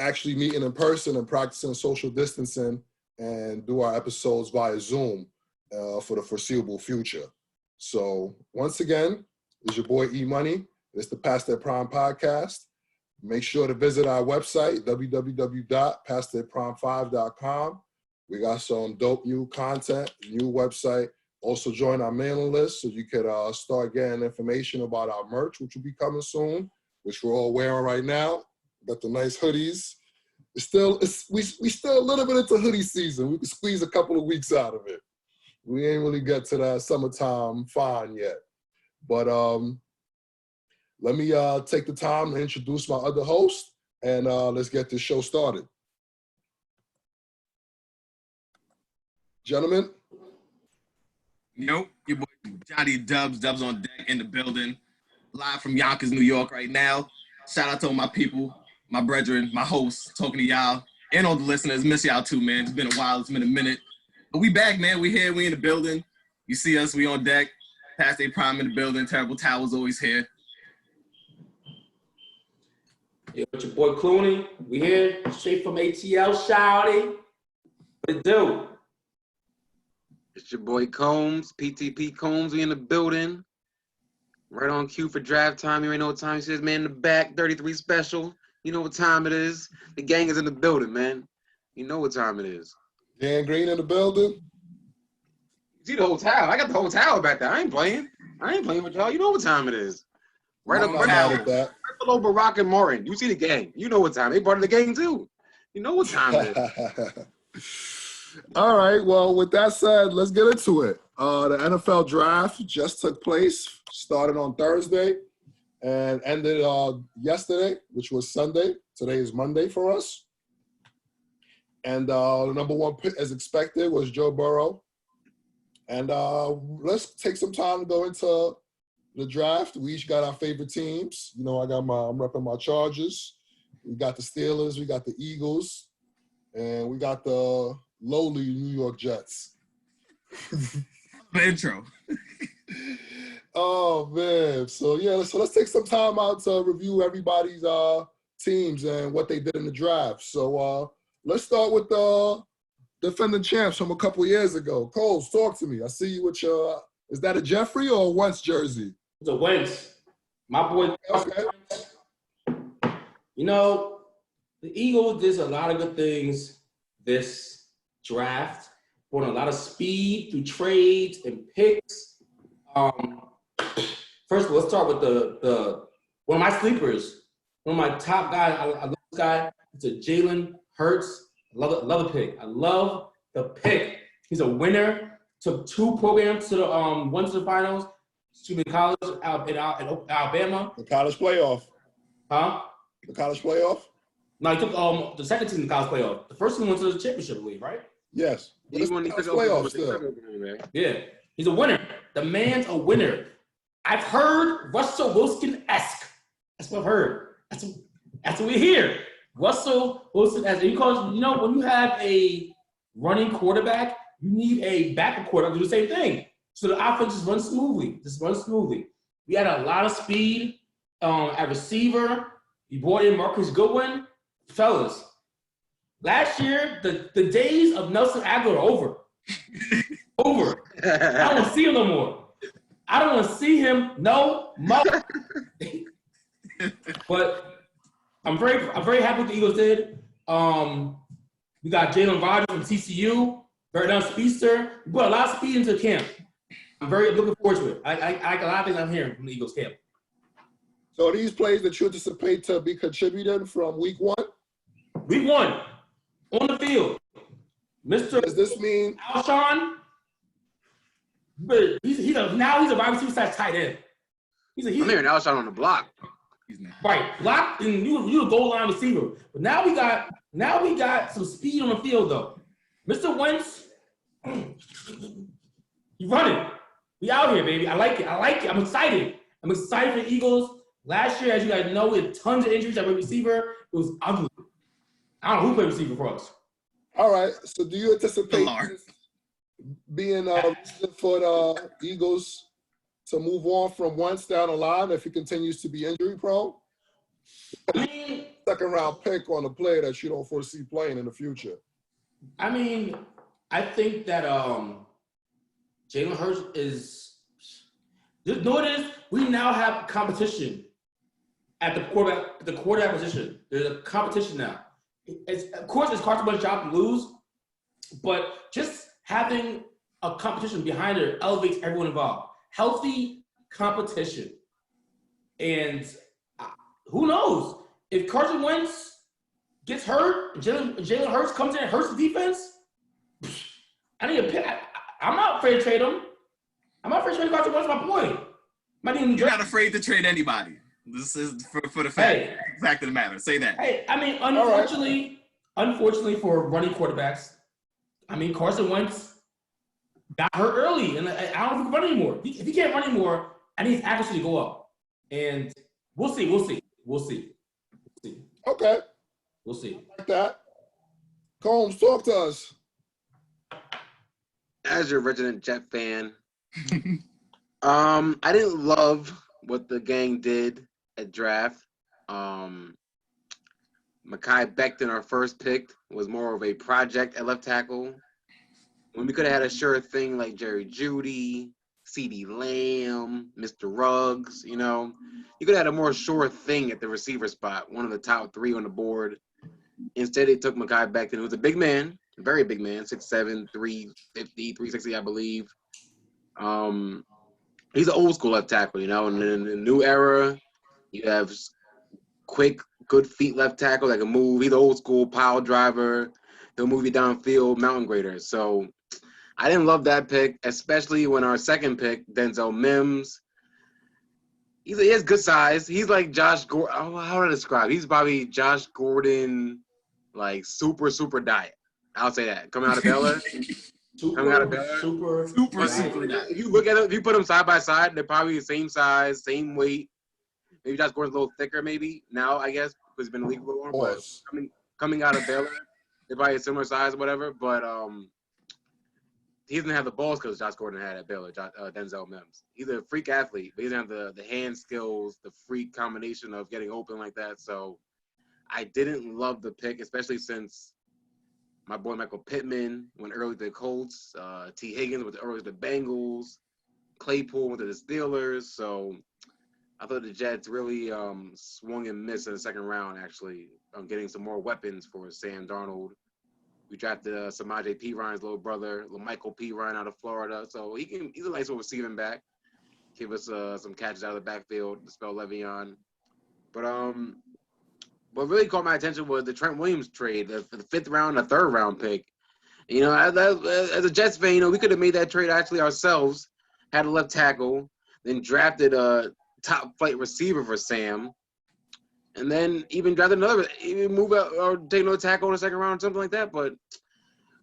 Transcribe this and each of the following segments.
actually meeting in person and practicing social distancing and do our episodes via Zoom for the foreseeable future. So once again, it's your boy E-Money. It's the Past Their Prime podcast. Make sure to visit our website, www.pasttheirprime5.com. We got some dope new content, new website. Also join our mailing list so you could start getting information about our merch, which will be coming soon, which we're all wearing right now. Got the nice hoodies. We still a little bit into hoodie season. We can squeeze a couple of weeks out of it. We ain't really get to that summertime fine yet. But let me take the time to introduce my other host, and let's get this show started. Gentlemen. Yo, your boy Johnny Dubs on deck in the building, live from Yonkers, New York right now. Shout out to all my people, my brethren, my hosts, talking to y'all, and all the listeners. Miss y'all too, man. It's been a while, it's been a minute. But we back, man. We here, we in the building. You see us, we on deck. Past Their Prime in the building. Terrible Towers always here. Yo, it's your boy Clooney. We here, straight from ATL, shouty. What it do? It's your boy Combs, PTP Combs. We in the building. Right on cue for draft time. You already know what time it is, man. In the back, 33 special. You know what time it is. The gang is in the building, man. You know what time it is. Dan Green in the building. You see the whole tower. I got the whole tower back there. I ain't playing with y'all. You know what time it is. Right up right below Barack and Morin. You see the gang. You know what time. They part of the gang too. You know what time it is. All right. Well, with that said, let's get into it. The NFL draft just took place, started on Thursday and ended yesterday, which was Sunday. Today is Monday for us. And the number one pick, as expected, was Joe Burrow. And let's take some time to go into the draft. We each got our favorite teams. You know, I'm repping my Chargers. We got the Steelers. We got the Eagles. And we got the lowly New York Jets. The intro. Oh, man. So let's take some time out to review everybody's teams and what they did in the draft. So let's start with the defending champs from a couple years ago. Coles, talk to me. I see you with your, is that a Jeffrey or a Wentz jersey? It's a Wentz. My boy. Okay. You know, the Eagles did a lot of good things this draft. Brought a lot of speed through trades and picks. First of all, let's start with the one of my sleepers. One of my top guys. I love this guy. It's a Jalen Hurts. I love the pick. I love the pick. He's a winner. Took two programs to the one to the finals. To college out in Alabama. The college playoff. Huh? The college playoff? No, he took the second team in the college playoff. The first one went to the championship, I believe, right? Yes. He won the playoffs still. Yeah. He's a winner. The man's a winner. I've heard Russell Wilson-esque. That's what I've heard. That's what we hear. Russell Wilson-esque. You know, when you have a running quarterback, you need a backup quarterback to do the same thing. So the offense just runs smoothly. We had a lot of speed at receiver. He brought in Marcus Goodwin. Fellas, last year, the days of Nelson Aguilar are over. Over. I don't want to see him no more. I don't want to see him no more. But I'm very happy what the Eagles did. We got Jalen Rodgers from TCU, very nice speedster. We brought a lot of speed into the camp. I'm very looking forward to it. I like a lot of things I'm hearing from the Eagles camp. So are these plays that you anticipate to be contributed from week one? Week one, on the field. Does this mean Alshon? But he's a wide receiver / tight end. I'm hearing Alshon on the block. Right, block and you a goal line receiver. But now we got some speed on the field though. Mr. Wentz, he's running. We out here, baby. I like it. I'm excited for the Eagles. Last year, as you guys know, we had tons of injuries at receiver. It was ugly. I don't know who played receiver for us. All right. So do you anticipate this being for the Eagles to move on from Wentz down the line if he continues to be injury prone? I mean, second-round pick on a player that you don't foresee playing in the future? I mean, I think that Jalen Hurts is. You know what it is? We now have competition at the quarterback position. There's a competition now. Of course, it's Carson Wentz's job to lose, but just having a competition behind it elevates everyone involved. Healthy competition. And who knows? If Carson Wentz gets hurt, Jalen Hurts comes in and hurts the defense, I need a pick. I'm not afraid to trade him. I'm not afraid to trade Carson Wentz, my point. You're not afraid to trade anybody. This is for the fact of the matter. Say that. Hey, I mean, unfortunately for running quarterbacks, I mean, Carson Wentz got hurt early, and I don't know if he can run anymore. If he can't run anymore, I need his accuracy to go up. And we'll see. Okay. We'll see. Like that. Combs, talk to us. As your resident Jet fan, I didn't love what the gang did at draft. Mekhi Becton, our first pick, was more of a project at left tackle. When we could have had a sure thing like Jerry Jeudy, CeeDee Lamb, Mr. Ruggs, you know. You could have had a more sure thing at the receiver spot, one of the top 3 on the board. Instead, they took Mekhi Becton, who's a big man, a very big man, 6'7", 350, 360, I believe. He's an old school left tackle, you know. And in the new era, you have quick, good feet left tackle that can move. He's an old school pile driver. He'll move you downfield, mountain grader. So I didn't love that pick, especially when our second pick, Denzel Mims, he has good size. He's like Josh Gordon. Oh, how do I describe? He's probably Josh Gordon, like super diet. I'll say that. Coming out of Baylor. Super. If you look at it, if you put them side by side, they're probably the same size, same weight. Maybe Josh Gordon's a little thicker, maybe now, I guess, because he's been in the league a little longer. But coming out of Baylor, they're probably a similar size or whatever. But he doesn't have the balls because Josh Gordon had at Baylor. Denzel Mims. He's a freak athlete, but he doesn't have the hand skills, the freak combination of getting open like that. So I didn't love the pick, especially since my boy Michael Pittman went early to the Colts. T. Higgins went early to the Bengals. Claypool went to the Steelers. So I thought the Jets really swung and missed in the second round, actually, getting some more weapons for Sam Darnold. We drafted Samaje Perine little brother, little Michael Perine out of Florida. So he's a nice little receiving back. Give us some catches out of the backfield to spell Le'Veon. But what really caught my attention was the Trent Williams trade, the 5th round, the 3rd round pick. You know, as a Jets fan, you know, we could have made that trade actually ourselves, had a left tackle, then drafted a top flight receiver for Sam, and then even drafted even move out or take another tackle in the second round or something like that. But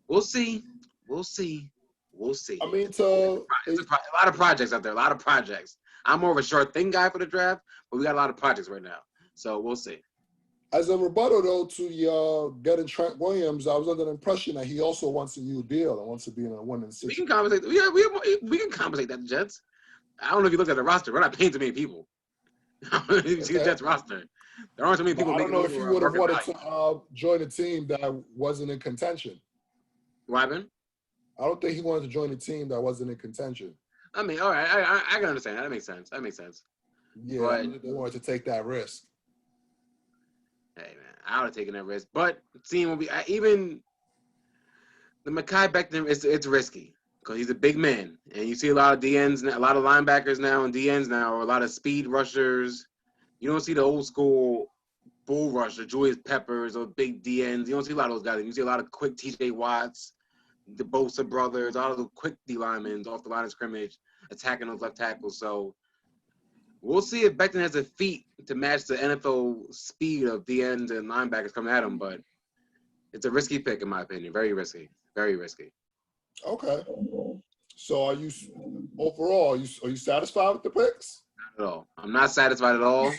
we'll see. I mean, a lot of projects out there, a lot of projects. I'm more of a short thing guy for the draft, but we got a lot of projects right now. So we'll see. As a rebuttal, though, to getting Trent Williams, I was under the impression that he also wants a new deal and wants to be in a winning situation. We can compensate. We can compensate that, the Jets. I don't know if you look at the roster. We're not paying too many people. You see the Jets roster. There aren't so many people. I don't know if you would have wanted to join a team that wasn't in contention. What happened? I don't think he wanted to join a team that wasn't in contention. I mean, all right, I can understand that. That makes sense. Yeah, but they wanted to take that risk. Hey, man, I would have taken that risk. But seeing what even the Mekhi Becton, it's risky because he's a big man. And you see a lot of DNs, a lot of linebackers now and DNs now, or a lot of speed rushers. You don't see the old school bull rusher, Julius Peppers, or big DNs. You don't see a lot of those guys. You see a lot of quick TJ Watts, the Bosa brothers, all of the quick D linemen off the line of scrimmage attacking those left tackles. So we'll see if Becton has the feet to match the NFL speed of DNs and linebackers coming at him, but it's a risky pick in my opinion. Very risky. Very risky. Okay. So are you satisfied with the picks? Not at all. I'm not satisfied at all.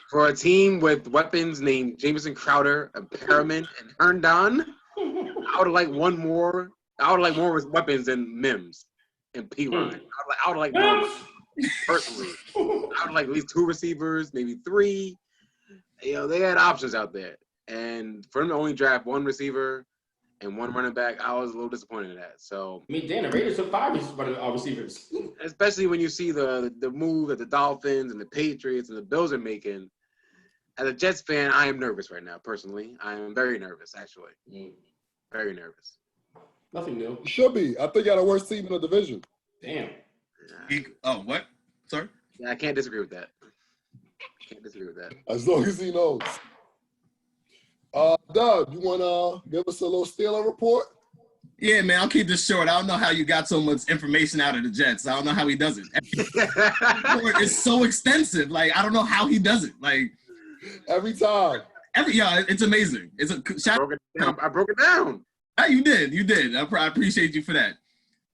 For a team with weapons named Jamison Crowder, Perriman, and Herndon, I would have liked one more. I would like more weapons than Mims and Perine. I would like more. Personally, I would like at least 2 receivers, maybe 3. they had options out there. And for them to only draft one receiver and one running back, I was a little disappointed in that. So I mean, damn, the Raiders took 5 receivers. especially when you see the move that the Dolphins and the Patriots and the Bills are making. As a Jets fan, I am nervous right now, personally. I am very nervous, actually. Very nervous. Nothing new. You should be. I think you got a worst team in the division. Damn. What? Sorry? Yeah, I can't disagree with that. As long as he knows. Doug, you want to give us a little Steeler report? Yeah, man, I'll keep this short. I don't know how you got so much information out of the Jets. I don't know how he does it. It's so extensive. Like, I don't know how he does it. Like, every time. It's amazing. I broke it down. You did. I appreciate you for that.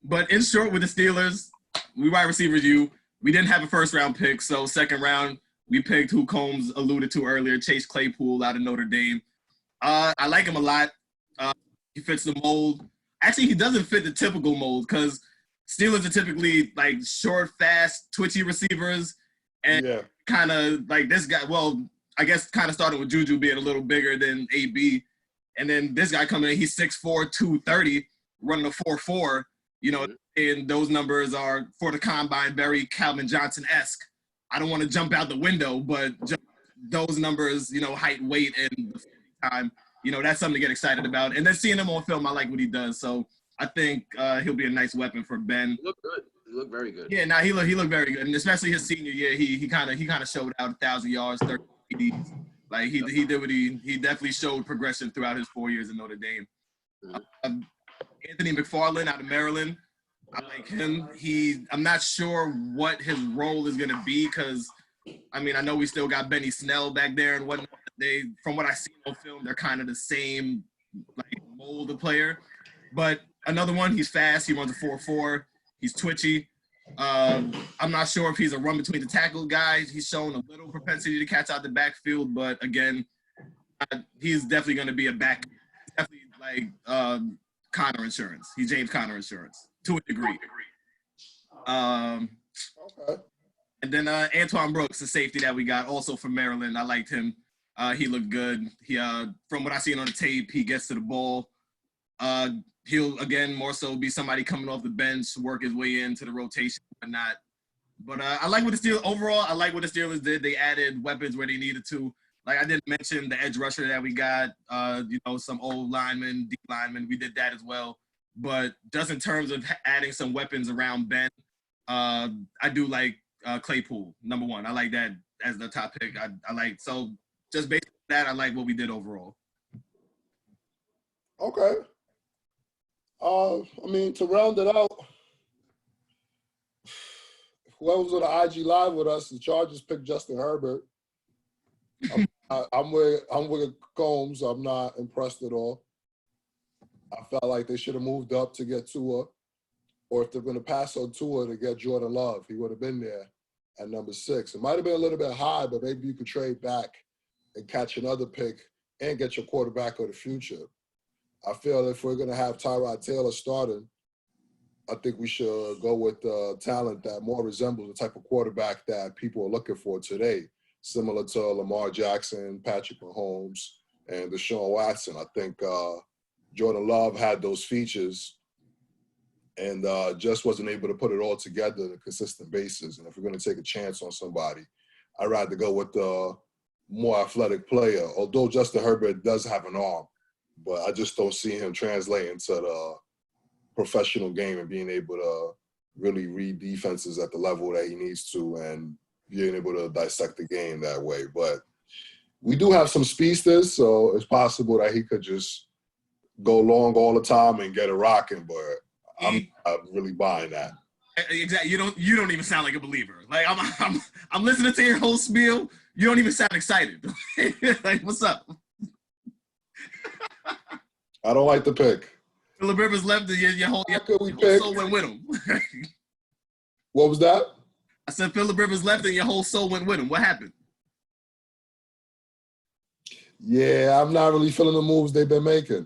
But in short, with the Steelers, we wide receivers we didn't have a first-round pick, so second round, we picked who Combs alluded to earlier, Chase Claypool out of Notre Dame. I like him a lot. He fits the mold. Actually, he doesn't fit the typical mold because Steelers are typically like short, fast, twitchy receivers. And kind of like this guy, well, I guess kind of starting with Juju being a little bigger than AB. And then this guy coming in, he's 6'4", 230, running a 4.4, and those numbers are, for the combine, very Calvin Johnson-esque. I don't want to jump out the window, but just those numbers, height, weight, and time, that's something to get excited about. And then seeing him on film, I like what he does. So I think he'll be a nice weapon for Ben. He looked good. He looked very good. Yeah, he looked very good. And especially his senior year, he kind of showed out 1,000 yards, 30 TDs. Like he did what he definitely showed progression throughout his 4 years in Notre Dame. Anthony McFarland out of Maryland, I like him. I'm not sure what his role is gonna be because, I know we still got Benny Snell back there and whatnot. From what I see on film, they're kind of the same mold of player. But another one, he's fast. He runs a 4.4. He's twitchy. I'm not sure if he's a run between the tackle guy. He's shown a little propensity to catch out the backfield, but again, he's definitely going to be a back, definitely like Conner insurance. He's James Conner insurance to a degree. Okay. And then Antoine Brooks, the safety that we got, also from Maryland. I liked him. He looked good. He, from what I seen on the tape, he gets to the ball. He'll, again, more so be somebody coming off the bench, work his way into the rotation and whatnot. But I like what the Steelers, overall, I like what the Steelers did. They added weapons where they needed to. Like, I didn't mention the edge rusher that we got, some old linemen, deep linemen. We did that as well. But just in terms of adding some weapons around Ben, I do like Claypool, number one. I like that as the top pick. I like, so just based on that, I like what we did overall. Okay. To round it out, whoever's on the IG Live with us, the Chargers picked Justin Herbert. I'm with Combs. I'm not impressed at all. I felt like they should have moved up to get Tua, or if they're going to pass on Tua to get Jordan Love, he would have been there at number 6. It might have been a little bit high, but maybe you could trade back and catch another pick and get your quarterback of the future. I feel if we're going to have Tyrod Taylor starting, I think we should go with talent that more resembles the type of quarterback that people are looking for today, similar to Lamar Jackson, Patrick Mahomes, and Deshaun Watson. I think Jordan Love had those features and just wasn't able to put it all together on a consistent basis. And if we're going to take a chance on somebody, I'd rather go with the more athletic player, although Justin Herbert does have an arm. But I just don't see him translating to the professional game and being able to really read defenses at the level that he needs to and being able to dissect the game that way. But we do have some speedsters, so it's possible that he could just go long all the time and get it rocking. But I'm not really buying that. Exactly. You don't even sound like a believer. Like I'm listening to your whole spiel. You don't even sound excited. Like, what's up? I don't like the pick. Phillip Rivers left, your whole soul went with him. What was that? I said Phillip Rivers left and your whole soul went with him. What happened? Yeah, I'm not really feeling the moves they've been making.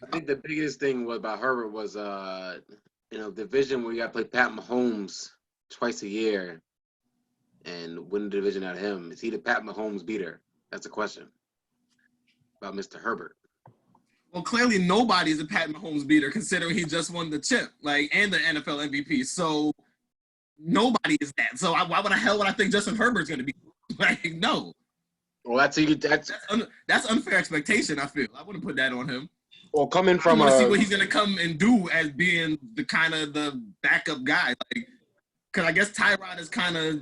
I think the biggest thing about Herbert was in a division where you got to play Pat Mahomes twice a year and win the division out of him, is he the Pat Mahomes beater? That's a question about Mr. Herbert. Well, clearly nobody's a Pat Mahomes beater considering he just won the chip, and the NFL MVP. So nobody is that. So why the hell would I think Justin Herbert's going to be? No. Well, That's unfair expectation, I feel. I wouldn't put that on him. Well, coming from I want to see what he's going to come and do as being the kind of the backup guy. Because I guess Tyrod is kind of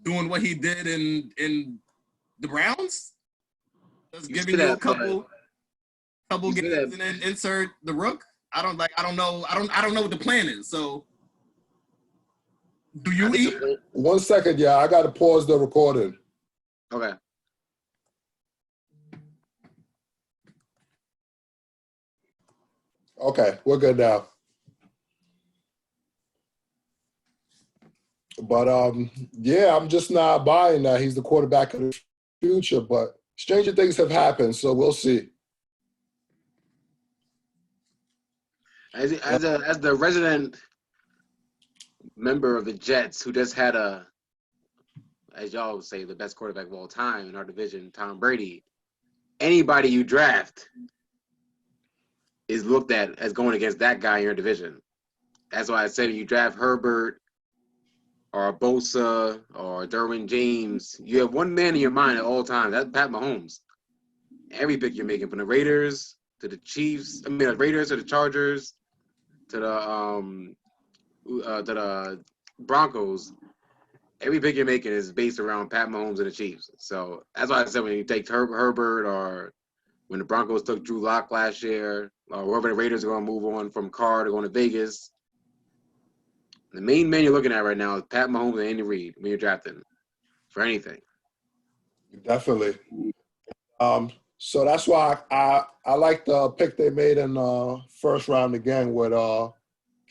doing what he did in the Browns. Just giving you a couple games and then insert the rook. I don't know what the plan is. So do you eat? 1 second, I got to pause the recording. Okay. Okay, we're good now. But I'm just not buying that he's the quarterback of the future. But stranger things have happened, so we'll see. As the resident member of the Jets, who just had as y'all would say, the best quarterback of all time in our division, Tom Brady, anybody you draft is looked at as going against that guy in your division. That's why I said you draft Herbert or Bosa or Derwin James, you have one man in your mind at all times. That's Pat Mahomes. Every pick you're making, from the Raiders to the Chiefs, the Raiders to the Chargers to the Broncos, every pick you're making is based around Pat Mahomes and the Chiefs. So that's why I said when you take Herbert, or when the Broncos took Drew Lock last year, or wherever the Raiders are going to move on from Carr to going to Vegas, the main man you're looking at right now is Pat Mahomes and Andy Reid when you're drafting for anything. Definitely. So that's why I like the pick they made in the first round again with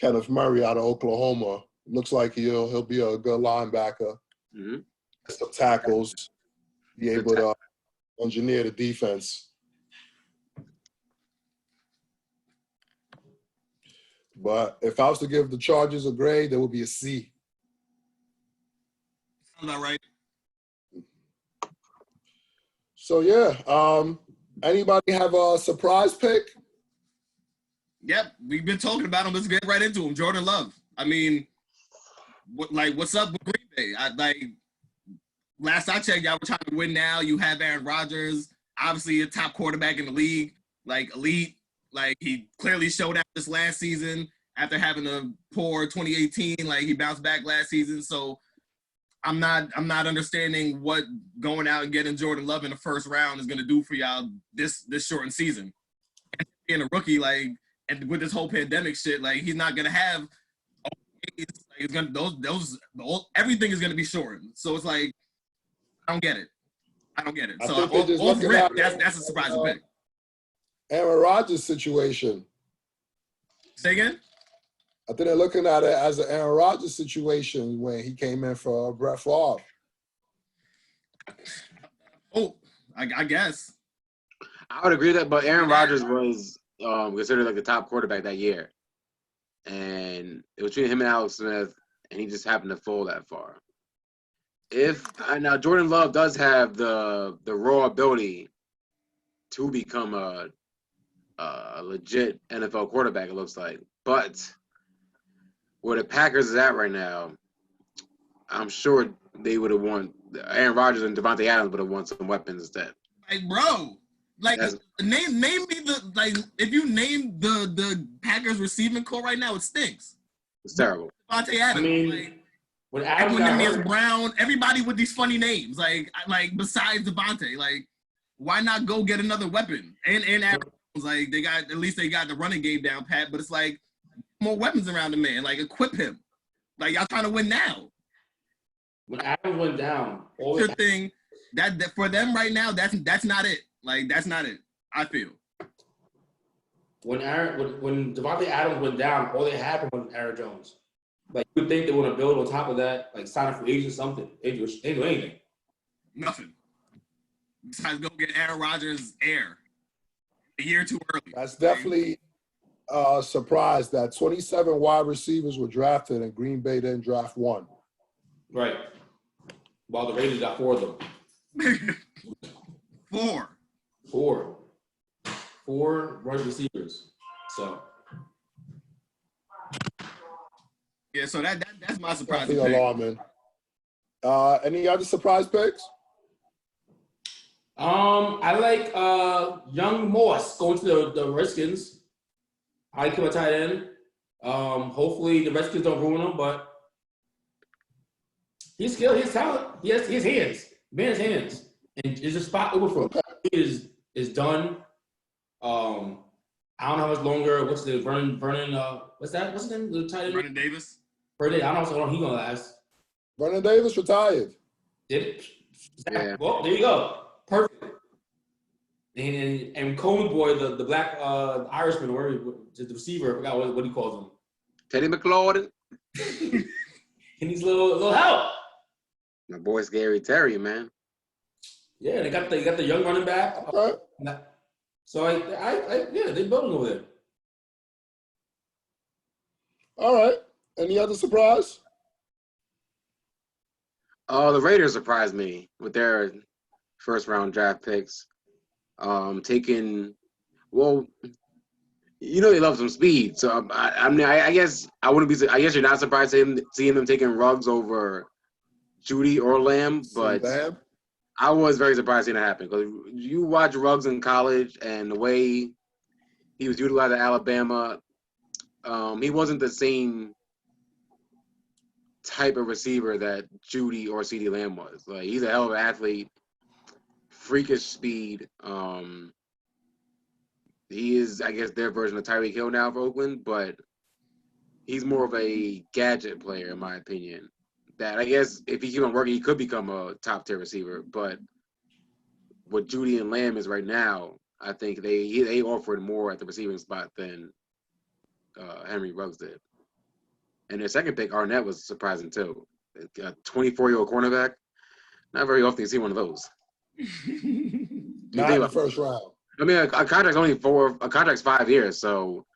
Kenneth Murray out of Oklahoma. Looks like he'll be a good linebacker. Mm-hmm. Some tackles, be able to engineer the defense. But if I was to give the Chargers a grade, there would be a C. Sounds about right. So anybody have a surprise pick? Yep, we've been talking about him. Let's get right into him. Jordan Love. I mean, what's up with Green Bay? Last I checked, y'all were trying to win now. You have Aaron Rodgers, obviously a top quarterback in the league, elite. He clearly showed out this last season after having a poor 2018. He bounced back last season. So I'm not understanding what going out and getting Jordan Love in the first round is going to do for y'all this shortened season. And being a rookie, and with this whole pandemic shit, he's not going to have it's gonna everything is gonna be shortened. So it's I don't get it. So off rip, that's a surprising pick. Aaron Rodgers situation. Say again? I think they're looking at it as an Aaron Rodgers situation when he came in for Brett Favre. Oh, I guess. I would agree with that, but Aaron Rodgers was considered the top quarterback that year. And it was between him and Alex Smith, and he just happened to fall that far. Now Jordan Love does have the raw ability to become a legit NFL quarterback, it looks like. But where the Packers is at right now, I'm sure they would have won. Aaron Rodgers and Devontae Adams would have won some weapons instead. Bro, name me if you name the Packers receiving core right now, it stinks. It's terrible. Devontae Adams, when Adams got hurt, Brown, everybody with these funny names, besides Devontae, why not go get another weapon? And Adams, they got the running game down pat, but it's more weapons around the man, equip him. Y'all trying to win now. When Adams went down, your thing that for them right now, that's not it. That's not it. I feel. When Devontae Adams went down, all they had was Aaron Jones. You would think they want to build on top of that, sign up for agents or something. They do anything. Nothing. Besides go get Aaron Rodgers' heir a year too early. That's definitely surprised that 27 wide receivers were drafted and Green Bay didn't draft one. Right. While the Raiders got 4 of them. 4 wide receivers. So. Yeah, so that's my surprise Definitely pick. alarming. Any other surprise picks? I like young Moss going to the Redskins. I like him a tight end. Hopefully the Redskins don't ruin him, but he's skilled, he has talent, he has hands. Man has hands. And is a spot over for him. He is done. I don't know how much longer. What's the Vernon? What's his name? The tight end? Vernon Davis. Vernon. I don't know how long he's gonna last. Vernon Davis retired. Did it? Yeah. Well, there you go. Perfect. And Coleman boy, the black Irishman, or the receiver, I forgot what he calls him. Teddy McLaurin. He needs a little help. My boy Scary Terry, man. Yeah, they got the young running back. Okay. So yeah, they're building over there. All right. Any other surprise? Oh, the Raiders surprised me with their first round draft picks. Taking, well, you know they love some speed. So I guess I wouldn't be. I guess you're not surprised seeing them taking Ruggs over Judy or Lamb, but I was very surprised seeing that happen because you watch Ruggs in college and the way he was utilized at Alabama, he wasn't the same type of receiver that Judy or CeeDee Lamb was. Like, he's a hell of an athlete, freakish speed. He is, I guess, their version of Tyreek Hill now for Oakland, but he's more of a gadget player, in my opinion. That I guess if he keeps on working, he could become a top-tier receiver. But what Judy and Lamb is right now, I think they offered more at the receiving spot than Henry Ruggs did. And their second pick, Arnett, was surprising too. A 24-year-old cornerback. Not very often you see one of those. Not in the first round. I mean, a contract's 5 years, so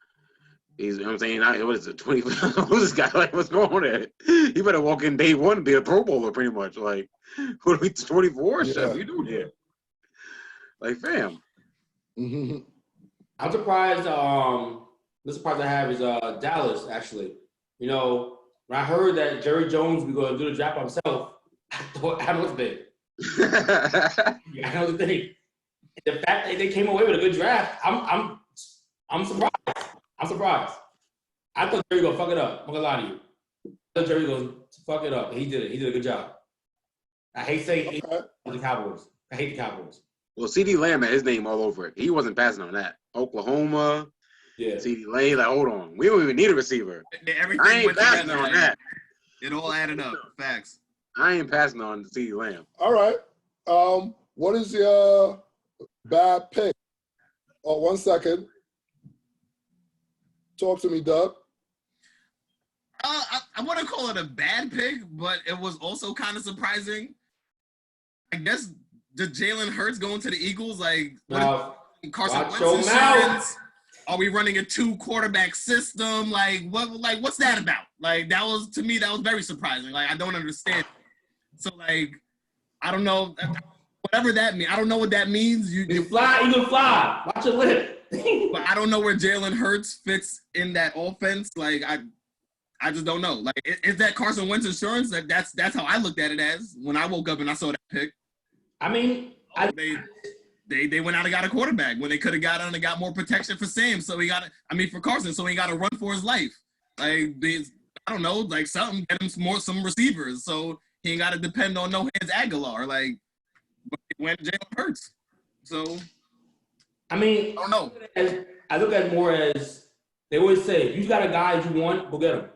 he's, you know what I'm saying, what is it, 20? Who's this guy? Like, what's going on there? He better walk in day one and be a Pro Bowler, pretty much. Like, what are we, 24? Yeah. Shit, what are you doing here? Like, fam. Mm-hmm. I'm surprised. The surprise I have is Dallas, actually. You know, when I heard that Jerry Jones was going to do the draft by himself, I know it's big. I know the thing. The fact that they came away with a good draft, I'm surprised. I'm surprised. I thought Jerry was gonna fuck it up. I'm gonna lie to you. I thought Jerry was gonna fuck it up. He did it. He did a good job. I hate saying the Cowboys. I hate the Cowboys. Well, CeeDee Lamb had his name all over it. He wasn't passing on that. Oklahoma, Yeah. CeeDee Lamb, like, hold on. We don't even need a receiver. Everything I ain't went passing together, on that. It all added up. Facts. I ain't passing on CeeDee Lamb. All right. What is your bad pick? Oh, 1 second. Talk to me, Doug. I wouldn't call it a bad pick, but it was also kind of surprising. I guess the Jalen Hurts going to the Eagles, like Carson Wentz insurance. Are we running a 2-quarterback system? Like what's that about? Like, that was, to me, that was very surprising. Like, I don't understand. So, like, I don't know, whatever that means. I don't know what that means. You can fly. Watch your lip. But I don't know where Jalen Hurts fits in that offense. Like, I just don't know. Like, is that Carson Wentz insurance? Like, that's how I looked at it as when I woke up and I saw that pick. I mean, they went out and got a quarterback when they could have got more protection for Sam. So for Carson, so he got to run for his life. Like, I don't know, like something, get him some receivers, so he ain't got to depend on no hands Aguilar. Like, but it went Jalen Hurts. So, I mean, I don't know. I look at it more as they always say, if you got a guy that you want, go get him.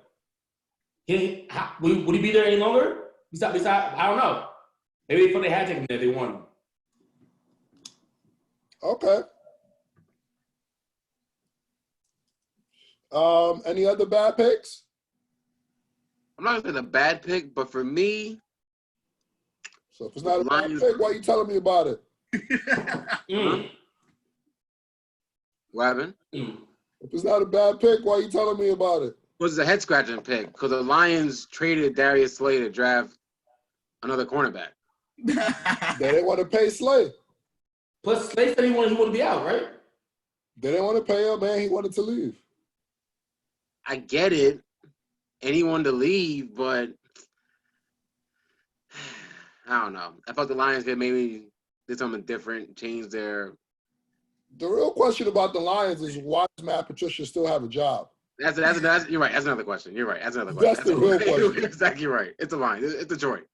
Would he be there any longer? Besides, I don't know. Maybe they thought they had to take him there. They want him. Okay. Any other bad picks? I'm not going to say a bad pick, but for me. So if it's not a bad pick, why are you telling me about it? What happened? If it's not a bad pick, why are you telling me about it? Was a head scratching pick because the Lions traded Darius Slay to draft another cornerback. They didn't want to pay Slay. Plus, Slay said he wanted to be out, right? They didn't want to pay him, man. He wanted to leave. I get it. Anyone to leave, but I don't know. I thought the Lions could maybe did something different, change their. The real question about the Lions is why does Matt Patricia still have a job? That's you're right. That's another question. You're right. That's another question. That's the real question. You're exactly right. It's the Lions. It's Detroit.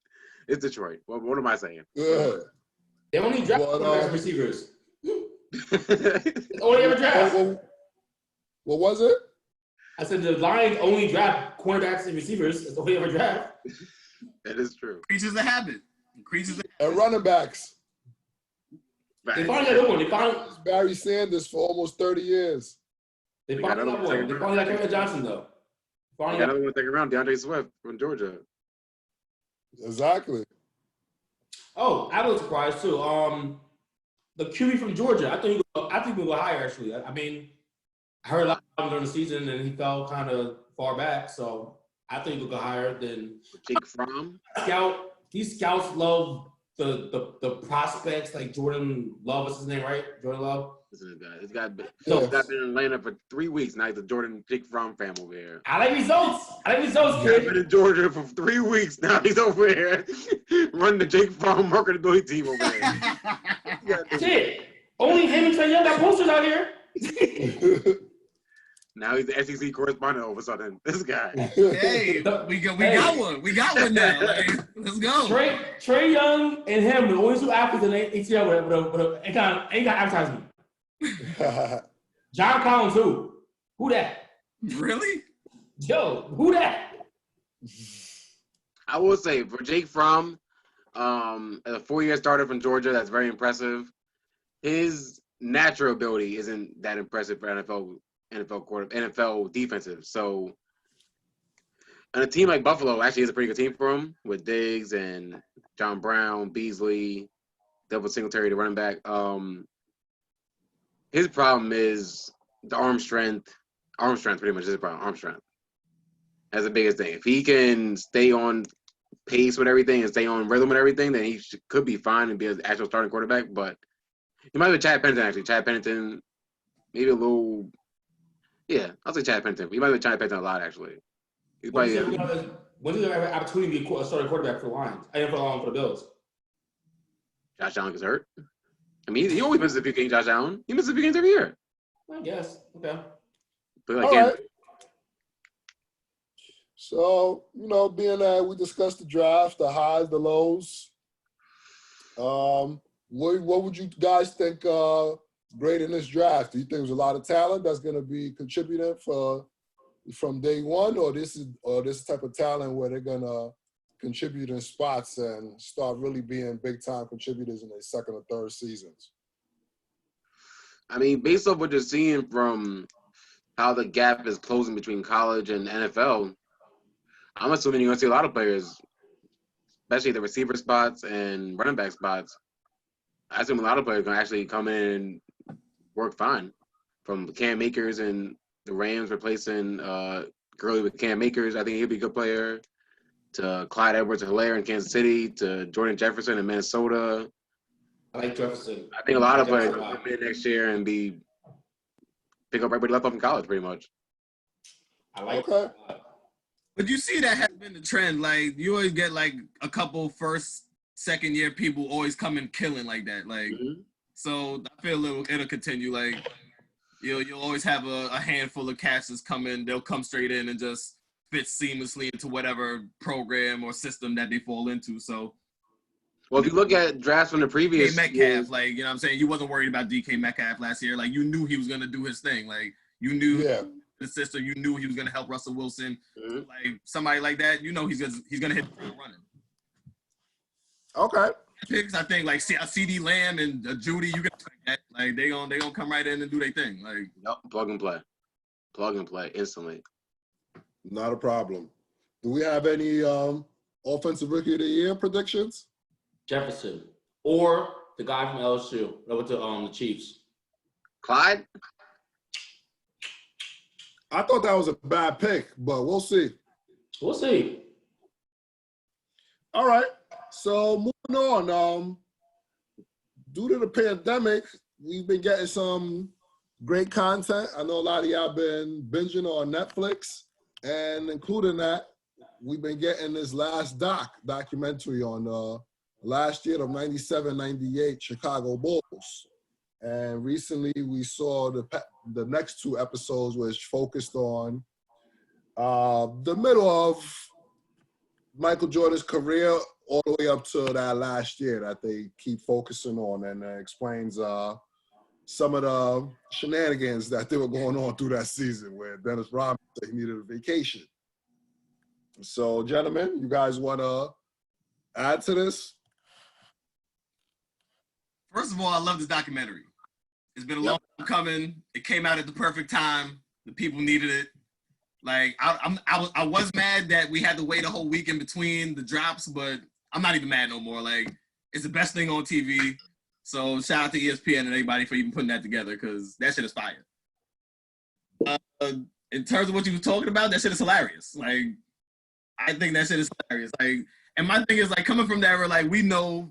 It's Detroit. What am I saying? Yeah. They only draft quarterbacks and receivers. Only ever draft. What was it? I said the Lions only draft cornerbacks and receivers. That's all they ever draft. That is true. Creatures of habit. And running backs. Right. They finally got one. They finally Barry Sanders for almost 30 years. got one. They finally got Kevin Johnson though. Finally got another one second round. DeAndre Swift from Georgia. Exactly. Oh, I was surprised too. The QB from Georgia. I think we'll go higher actually. I mean, I heard a lot of him during the season, and he fell kind of far back. So I think we'll go higher than Jake Fromm. These scouts love the prospects like Jordan Love. What's his name, right? Jordan Love. Listen to this guy. He's been in Atlanta for 3 weeks now. He's a Jake Fromm fan over here. I like results, He's kid. been in Georgia for 3 weeks now. He's over here running the Jake Fromm marketability team over here. Shit. Only him and Trey Young got posters out here. Now he's the SEC correspondent all of a sudden. This guy. Hey, we got one. We got one now. Like, let's go. Trey Young and him, the only two athletes in the ATL with ain't got advertisement. John Collins, who that? Really? Yo, who that? I will say for Jake Fromm, a 4-year starter from Georgia, that's very impressive. His natural ability isn't that impressive for NFL defensive. So, and a team like Buffalo actually is a pretty good team for him with Diggs and John Brown, Beasley, Devin Singletary, the running back. His problem is the arm strength. Arm strength pretty much is his problem. Arm strength. That's the biggest thing. If he can stay on pace with everything and stay on rhythm with everything, then he could be fine and be an actual starting quarterback. But he might be Chad Pennington, actually. Chad Pennington, maybe a little – yeah, I'll say Chad Pennington. He might be Chad Pennington a lot, actually. When did he have an opportunity to be a starting quarterback for the Lions? I didn't for the Bills. Josh Allen gets hurt. I mean, he always misses a few games, Josh Allen. He misses a few games every year. I guess. Okay. But All right. So, being that we discussed the draft, the highs, the lows, what would you guys think grading this draft? Do you think there's a lot of talent that's going to be contributing from day one, or this type of talent where they're going to contribute in spots and start really being big-time contributors in their second or third seasons? I mean, based off what you're seeing from how the gap is closing between college and NFL, I'm assuming you're going to see a lot of players, especially the receiver spots and running back spots. I assume a lot of players are going to actually come in and work fine. From Cam Akers and the Rams replacing Gurley with Cam Akers, I think he'll be a good player. To Clyde Edwards-Helaire in Kansas City, to Jordan Jefferson in Minnesota. I like Jefferson. I think a lot of players will come in next year and pick up right where they left off in college, pretty much. I like okay. But you see that has been the trend. Like, you always get, like, a couple first, second-year people always come in killing like that. Like, So I feel it'll continue. Like, you'll always have a handful of cats that's come in. They'll come straight in and just fit seamlessly into whatever program or system that they fall into. So, well, if you look at drafts from the previous DK Metcalf, like, you know what I'm saying? You wasn't worried about DK Metcalf last year. Like, you knew he was going to do his thing. Like, you knew the system. You knew he was going to help Russell Wilson. Like, somebody like that, you know he's going to hit the ground running. Okay. Picks, I think, like, CD Lamb and Judy, you can expect that. Like, they gonna come right in and do their thing. Like, yep, plug and play instantly. Not a problem. Do we have any offensive rookie of the year predictions? Jefferson or the guy from LSU with the Chiefs. Clyde? I thought that was a bad pick, but we'll see. We'll see. All right. So moving on. Due to the pandemic, we've been getting some great content. I know a lot of y'all been binging on Netflix, and including that, we've been getting this last documentary on last year of 97-98 Chicago Bulls. And recently we saw the next two episodes, which focused on the middle of Michael Jordan's career all the way up to that last year that they keep focusing on, and explains some of the shenanigans that they were going on through that season where Dennis Rodman said he needed a vacation. So, gentlemen, you guys want to add to this? First of all, I love this documentary. It's been a long time coming. It came out at the perfect time. The people needed it. Like, I was mad that we had to wait a whole week in between the drops, but I'm not even mad no more. Like, it's the best thing on TV. So shout out to ESPN and everybody for even putting that together, because that shit is fire. In terms of what you were talking about, that shit is hilarious. Like, I think that shit is hilarious. Like, and my thing is, like, coming from that, like, we know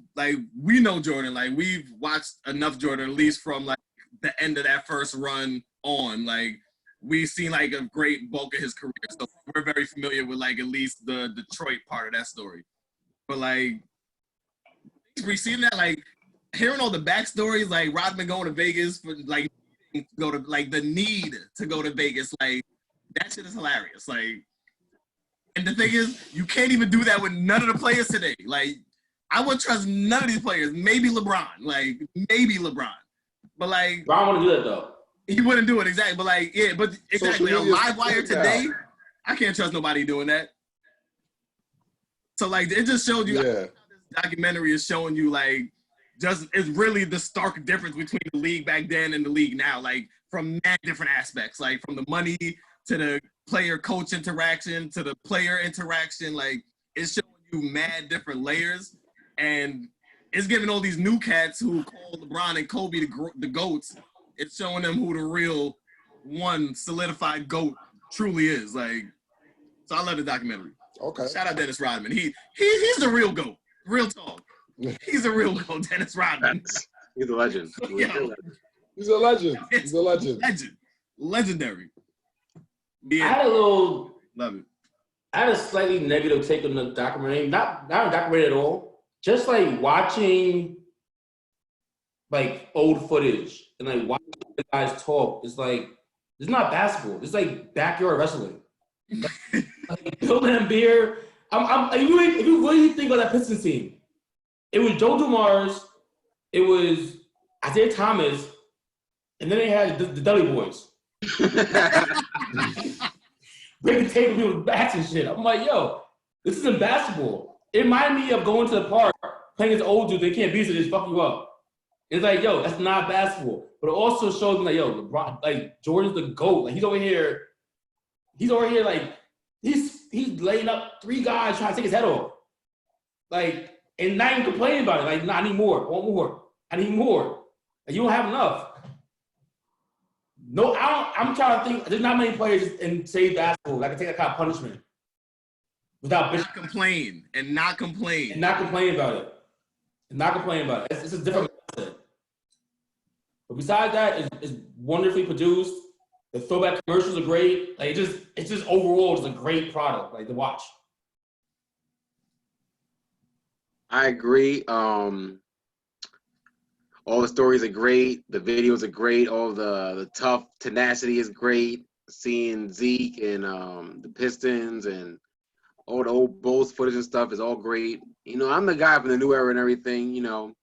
Jordan. Like, we've watched enough Jordan, at least from like the end of that first run on. Like, we've seen like a great bulk of his career, so we're very familiar with like at least the Detroit part of that story. But like, receiving that, like, hearing all the backstories, like Rodman going to Vegas for like go to like the need to go to Vegas, like that shit is hilarious. Like, and the thing is, you can't even do that with none of the players today. Like, I wouldn't trust none of these players. Maybe LeBron, but like, Ron want to do that though. He wouldn't do it, exactly. But like, yeah, but exactly. A live wire today, I can't trust nobody doing that. So like, it just showed you. Yeah. This documentary is showing you like, just it's really the stark difference between the league back then and the league now. Like, from mad different aspects, like from the money to the player-coach interaction to the player interaction. Like, it's showing you mad different layers, and it's giving all these new cats who call LeBron and Kobe the GOATs. It's showing them who the real one solidified GOAT truly is. Like, so I love the documentary. Okay. Shout out Dennis Rodman. He's the real GOAT. Real talk. He's a real GOAT, Dennis Rodman. He's a legend. He's a legend. He's a legend. Legendary. Yeah. I had a little. Love it. I had a slightly negative take on the documentary. Not a documentary at all. Just like watching like old footage and like watching the guys talk. It's like, it's not basketball. It's like backyard wrestling. Like Bill Lambier. If you really think of that Pistons team, it was Joe Dumars, it was Isaiah Thomas, and then they had the Dudley Boys. Breaking table people's backs and shit. I'm like, yo, this isn't basketball. It reminded me of going to the park, playing this old dude, they can't beat it, they just fuck you up. It's like, yo, that's not basketball. But it also shows me like, yo, LeBron, like Jordan's the GOAT. Like he's over here like he's laying up 3 guys trying to take his head off. Like, and not even complaining about it. Like, nah, I need more. I want more. I need more. And you don't have enough. No, I'm trying to think. There's not many players in today's basketball that can take that kind of punishment without not complain about it. It's a different mindset. But besides that, it's wonderfully produced. The throwback commercials are great. Like it's just overall, it's a great product. Like to watch. I agree. All the stories are great. The videos are great. All the tough tenacity is great. Seeing Zeke and the Pistons and all the old Bulls footage and stuff is all great. You know, I'm the guy from the new era and everything, you know.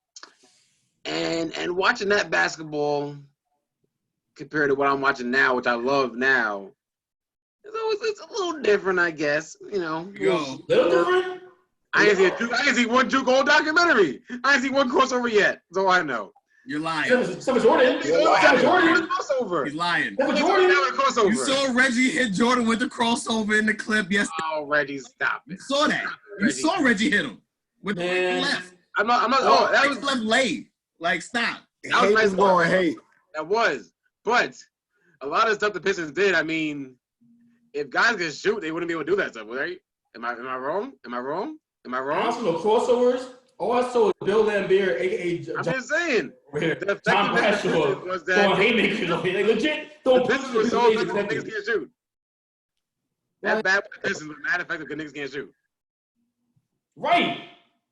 And watching that basketball compared to what I'm watching now, which I love now, it's a little different, I guess. You know. Yo. Little different? I ain't see one Duke Gold documentary. I ain't see one crossover yet. That's all I know. You're lying. Some Jordan. Crossover. He's lying. Crossover. You saw Reggie hit Jordan with the crossover in the clip yesterday. Oh, Reggie, stop it. You saw that. You saw Reggie hit him with the left. I'm not. Oh, that was left lay. Like, stop. That was nice. Going hate. That was. But a lot of stuff the Pistons did, I mean, if guys can shoot, they wouldn't be able to do that stuff, right? Am I wrong? Am I wrong? Am I I wrong? also know crossovers. All I saw was Bill Lambier, aka I'm just saying. the Effectiveness John of Bradshaw, Pistons was throwing that haymakers over here. Like, legit, the throwing Pistons punches were so over effective that here. niggas can't shoot. That bad with the Pistons was mad effective because niggas can't shoot. Right.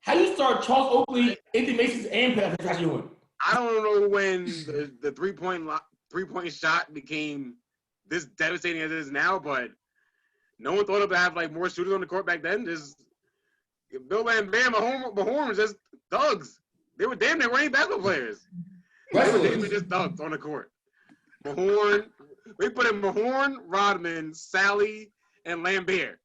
How you start Charles Oakley, Anthony Mason's and Patrick Ewing? I don't know when the three-point shot became this devastating as it is now, but no one thought to have like more shooters on the court back then. Just Bill and Bam, Mahorn was just thugs. They were damn near ain't basketball players. They were just thugs on the court. Mahorn, we put in Mahorn, Rodman, Sally, and Lambert.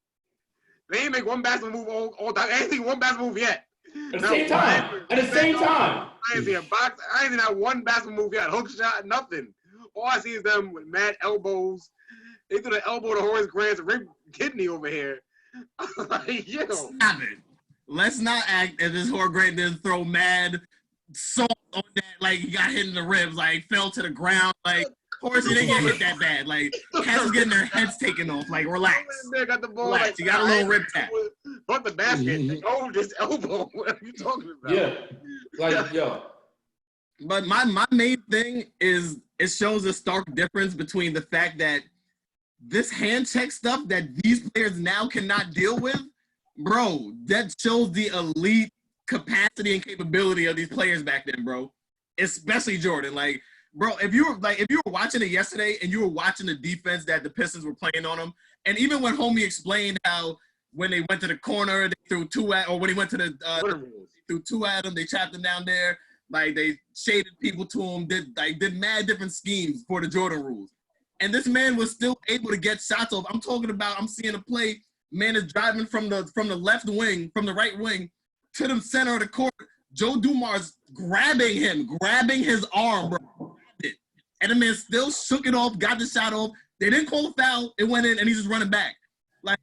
They ain't make one basketball move all time. They ain't seen one basketball move yet. At the same time. At the same time. I ain't seen a box. I ain't seen not one basketball move yet. Hook shot, nothing. All I see is them with mad elbows. They threw the elbow to Horace Grant's rib kidney over here. Like, yo. Stop it. Let's not act as if Horace Grant didn't throw mad salt on that. Like, he got hit in the ribs. Like, fell to the ground. Like, Horace, he didn't get hit that bad. Like, cats is getting their heads taken off. Like, relax. They got the ball. Relax. Like, You got a little rib tap. But the basket. Oh, this elbow. What are you talking about? Yeah. Like, yo. But my main thing is it shows a stark difference between the fact that this hand check stuff that these players now cannot deal with, bro, that shows the elite capacity and capability of these players back then, bro. Especially Jordan. Like, bro, if you were watching it yesterday and you were watching the defense that the Pistons were playing on them, and even when Homie explained how when they went to the corner, they threw two at, or when he went to the threw two at him, they trapped him down there. Like, they shaded people to him, did mad different schemes for the Jordan rules. And this man was still able to get shots off. I'm seeing a play, man is driving from the left wing, from the right wing, to the center of the court. Joe Dumars grabbing his arm, bro. And the man still shook it off, got the shot off. They didn't call a foul. It went in, and he's just running back. Like,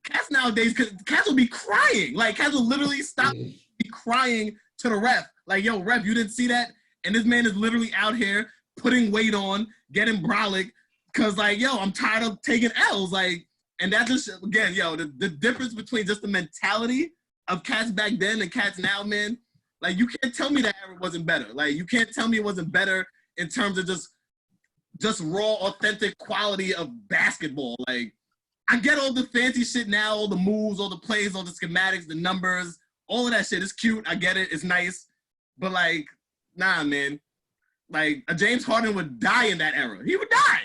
cats nowadays, cats will be crying. Like, cats will literally stop be crying to the ref. Like, yo, ref, you didn't see that? And this man is literally out here putting weight on, getting brolic, because, like, yo, I'm tired of taking L's. Like, and that's just, again, yo, the difference between just the mentality of cats back then and cats now, man, like, you can't tell me that era wasn't better. Like, you can't tell me it wasn't better in terms of just raw, authentic quality of basketball. Like, I get all the fancy shit now, all the moves, all the plays, all the schematics, the numbers, all of that shit is cute. I get it. It's nice. But, like, nah, man. Like, a James Harden would die in that era. He would die.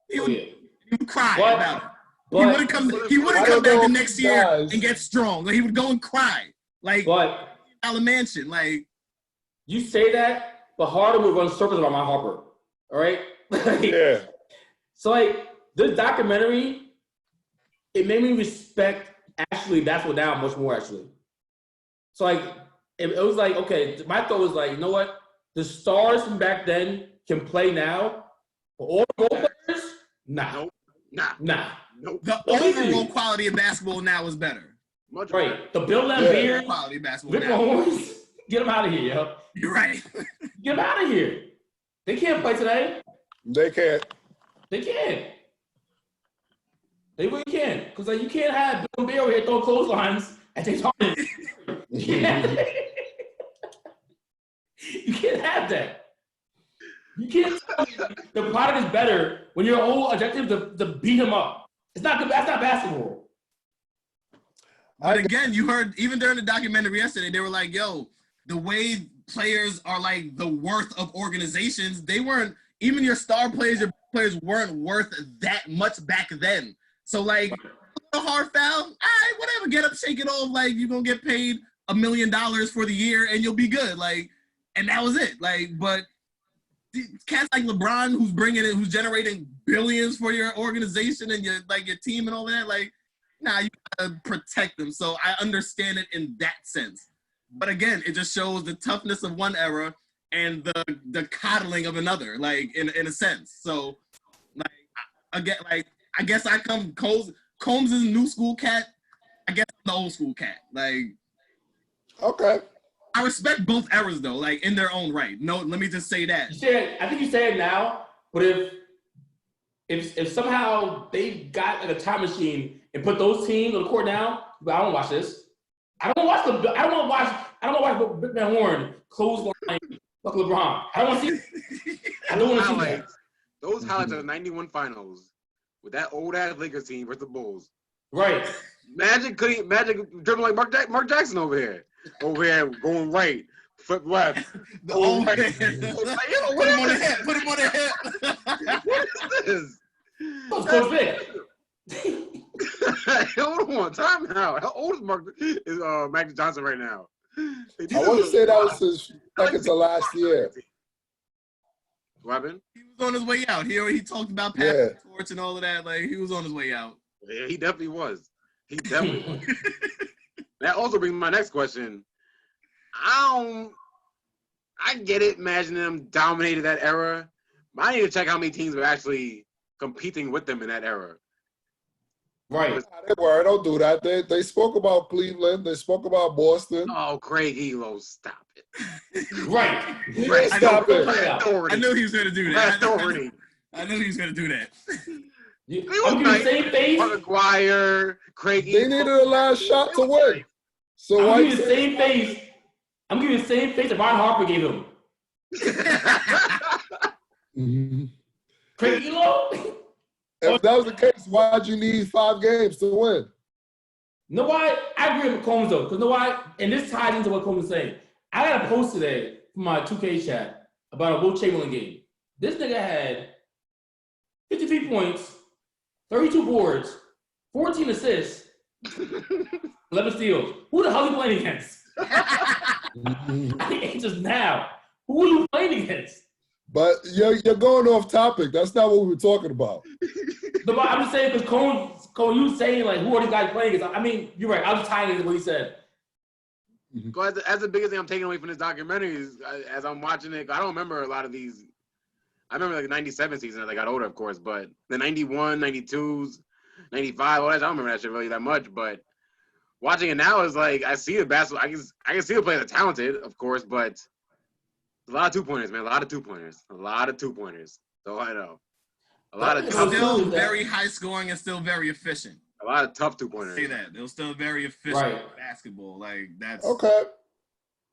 He would cry about it. He wouldn't come back the next year and get strong. Like, he would go and cry. Like, Allen Mansion. Like, you say that, but Harden would run circles around my Harper. All right? Yeah. So, like, this documentary, it made me respect actually basketball now much more, actually. So, like, it was like, okay, my thought was like, you know what? The stars from back then can play now. But all the role players, nah. Nope. The overall quality of basketball now is better. Much right. better. The Bill Lambier, quality of basketball Rick now. Mahorns, get them out of here, yo. You're right. Get them out of here. They can't play today. They can't. They can't. They really can't. Because, like, you can't have Bill Lambier over here throwing clotheslines at James Harden. You can't have that. You can't tell me the product is better when your whole objective to beat him up. It's not good. That's not basketball. But again, you heard, even during the documentary yesterday, they were like, yo, the way players are like the worth of organizations, they weren't, even your star players, your players weren't worth that much back then. So, like, a hard foul, all right, whatever, get up, shake it off. Like, you're going to get paid $1 million for the year and you'll be good. Like, and that was it. Like, but cats like LeBron, who's generating billions for your organization and your team and all that, like, nah, you gotta protect them. So I understand it in that sense. But again, it just shows the toughness of one era and the coddling of another, like, in a sense. So, like, I guess I come Combs is a new school cat. I guess I'm the old school cat. Like, okay. I respect both eras though, like, in their own right. No, let me just say that. I think you say it now, but if if somehow they got like a time machine and put those teams on the court now, but I don't watch this. I don't want to watch Big Van Horn clothesline fuck LeBron. I don't want to see. I don't want to see that. Those highlights of the '91 finals with that old ass Lakers team versus the Bulls. Right. Magic dribbling like Mark Jackson over here going right, foot left. The old right. man. Put him on the hip. Put him on the hip. What is this? That's Coach Vic. Hold on, time out. How old is Magic Johnson right now? I want to say that was his second to last year. What happened? He was on his way out. He talked about passing the torch and all of that. Like, he was on his way out. Yeah, he definitely was. That also brings me my next question. I get it, imagine them dominated that era. But I need to check how many teams were actually competing with them in that era. Right. They were. Don't do that. They spoke about Cleveland. They spoke about Boston. Oh, Craig Elo, stop it. Right. Stop it. I knew he was going to do that. I knew he was going to do that. I'm giving the same face. Mark McGuire, Craig They Elo. needed a last shot to win. So I'm giving the same face. I'm giving the same face that Ron Harper gave him. Craig Elo? If that was the case, why'd you need 5 games to win? You know why? I agree with Combs though, because you know why? And this ties into what Combs is saying. I got a post today from my 2K chat about a Will Chamberlain game. This nigga had 53 points, 32 boards, 14 assists, 11 steals. Who the hell are you playing against? I think just now. Who are you playing against? But you're going off topic. That's not what we were talking about. No, but I'm just saying because Cone, you saying like who are these guys playing against? I mean, you're right. I was tying into what he said. As the biggest thing I'm taking away from this documentary is as I'm watching it, I don't remember a lot of these. I remember like the 97 season as I got older, of course, but the 91, 92s, 95, all that, I don't remember that shit really that much, but watching it now is like, I see the basketball, I can see the players are talented, of course, but a lot of two-pointers, man, a lot of two-pointers. So I know. A lot of still very high scoring and still very efficient. A lot of tough two-pointers. Say that. They were still very efficient basketball. Like, that's... Okay.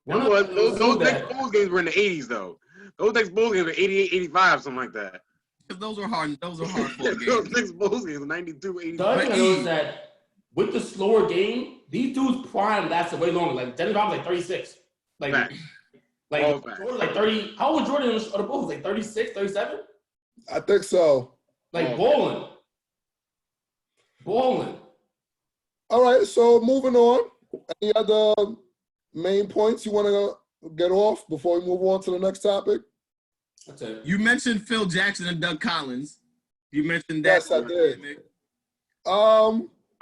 Those next Bulls games were in the 80s, though. Those next Bulls games were 88, 85, something like that. Those are hard fought games. Those next Bulls games were 92, 85. The other thing I noticed that with the slower game, these dudes' prime lasted way longer. Like, Dennis Rodman was like 36. Like Jordan like 30. How old was Jordan on the Bulls? Like 36, 37? I think so. Like balling. All right, so moving on. Any other main points you want to get off before we move on to the next topic? That's it. You mentioned Phil Jackson and Doug Collins. You mentioned that. Yes, I did.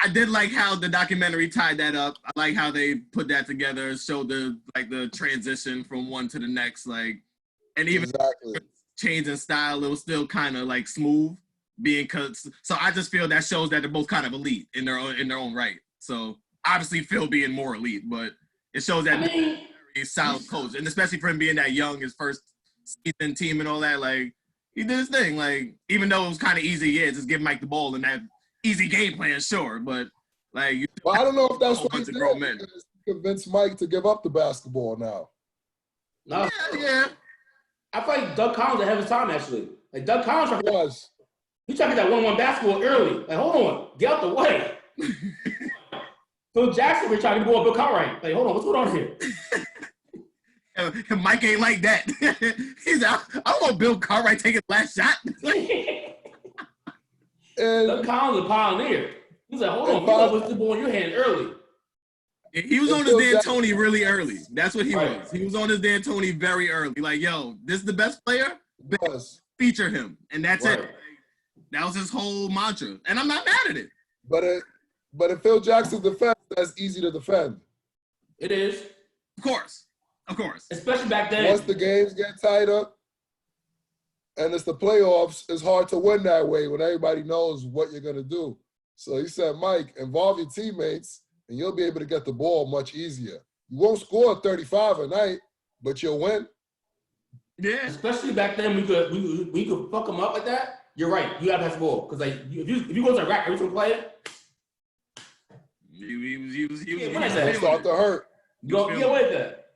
I did like how the documentary tied that up. I like how they put that together, showed the transition from one to the next, like, and even change in style, it was still kind of like smooth, being cause. So I just feel that shows that they're both kind of elite in their own right. So obviously Phil being more elite, but it shows that he's a very solid coach, and especially for him being that young, his first season team and all that, like he did his thing. Like even though it was kind of easy, just give Mike the ball and that easy game plan, sure, but like. Well, I don't know if that's what he did. Convince Mike to give up the basketball now. No. Yeah. I feel like Doug Collins ahead of his time, actually. Like, Doug Collins, he tried to get that 1-1 basketball early. Like, hold on, get out the way. Phil Jackson was trying to go up Bill Cartwright. Like, hold on, what's going on here? And Mike ain't like that. He's out. I don't want Bill Cartwright taking the last shot. And Doug Collins a pioneer. He's like, hold on, you got to put the ball in your hand early. He was on his D'Antoni really early. That's what he was. He was on his D'Antoni very early. Like, yo, this is the best player? Feature him. And that's it. That was his whole mantra. And I'm not mad at it. But in Phil Jackson's defense, that's easy to defend. It is. Of course. Especially back then. Once the games get tighter and it's the playoffs, it's hard to win that way when everybody knows what you're going to do. So he said, Mike, involve your teammates and you'll be able to get the ball much easier. You won't score 35 a night, but you'll win. Yeah. Especially back then, we could fuck them up like that. You're right. You gotta pass the ball because like if you go to the rack every time you play it, He was Yeah, It's right. gonna start to hurt. you go get away with that.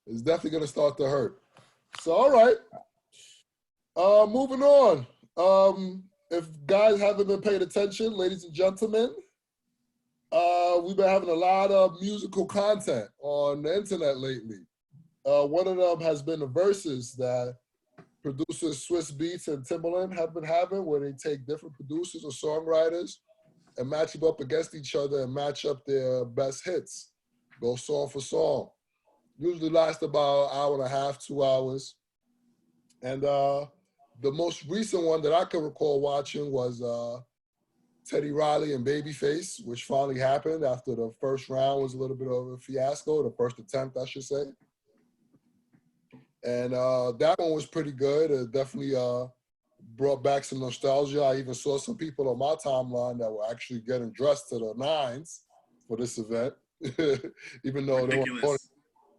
It's definitely gonna start to hurt. So all right. Moving on. If guys haven't been paying attention, ladies and gentlemen, we've been having a lot of musical content on the internet lately. One of them has been the Verzus that producers Swizz, Beatz, and Timbaland have been having, where they take different producers or songwriters and match them up against each other and match up their best hits, go song for song. Usually lasts about an hour and a half, 2 hours. And the most recent one that I can recall watching was Teddy Riley and Babyface, which finally happened after the first round was a little bit of a fiasco, the first attempt, I should say. And that one was pretty good. It definitely brought back some nostalgia. I even saw some people on my timeline that were actually getting dressed to the nines for this event, even though they weren't going to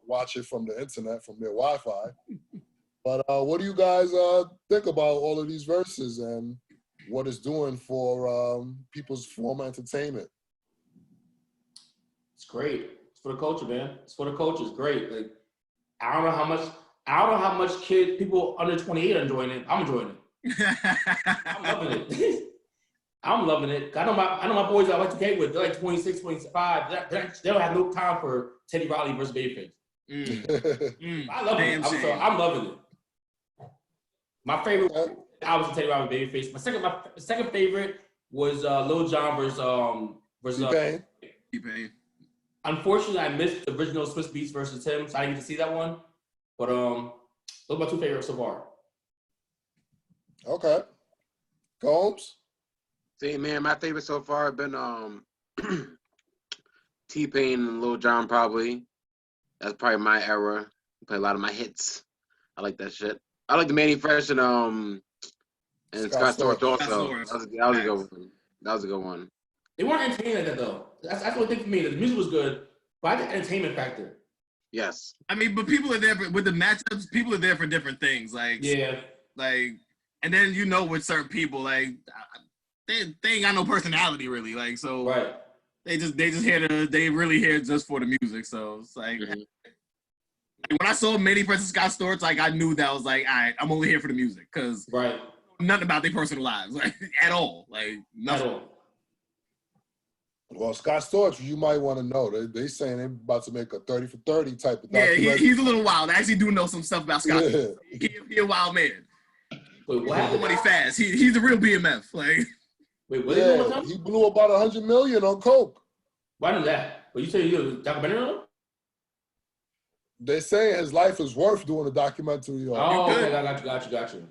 watch it from the internet, from their Wi-Fi. But what do you guys think about all of these verses and what it's doing for people's form of entertainment? It's great. It's for the culture, man. It's for the culture. It's great. Like I don't know how much people under 28 are enjoying it. I'm enjoying it. I'm loving it. I'm loving it. I know my boys I like to skate with. They're like 26, 25. They don't have no time for Teddy Riley versus Babyface. I love it. I'm loving it. My favorite album is Teddy Riley Babyface. My second favorite was Lil Jon versus T-Pain. Unfortunately, I missed the original Swizz Beatz versus Tim, so I didn't get to see that one. But those are my two favorites so far. Okay. Combs? See, man, my favorite so far have been T-Pain and Lil Jon probably. That's probably my era. Play a lot of my hits. I like that shit. I like the Manny Fresh and Scott Storch also. That was a good one. That was a good one. They weren't entertaining like that though. That's one thing for me. The music was good, but I think the entertainment factor. Yes. I mean, but people are there with the matchups. People are there for different things. Like yeah. Like, and then with certain people, like they ain't got no personality really. Like so. Right. They really here just for the music. So it's like when I saw Manny versus Scott Storch, like I knew that was like, all right, I'm only here for the music because nothing about their personal lives, like at all, like nothing. At all. Well, Scott Storch, you might want to know. They saying they're about to make a 30 for 30 type of documentary. Yeah, he's a little wild. I actually do know some stuff about Scott. Yeah. He a wild man. Wait, what happened? Money fast. He's a real BMF. Like. Wait, what he blew about $100 million on coke. Why did that? Well, you say you did a documentary on him? They say his life is worth doing a documentary on. Oh, okay, got you.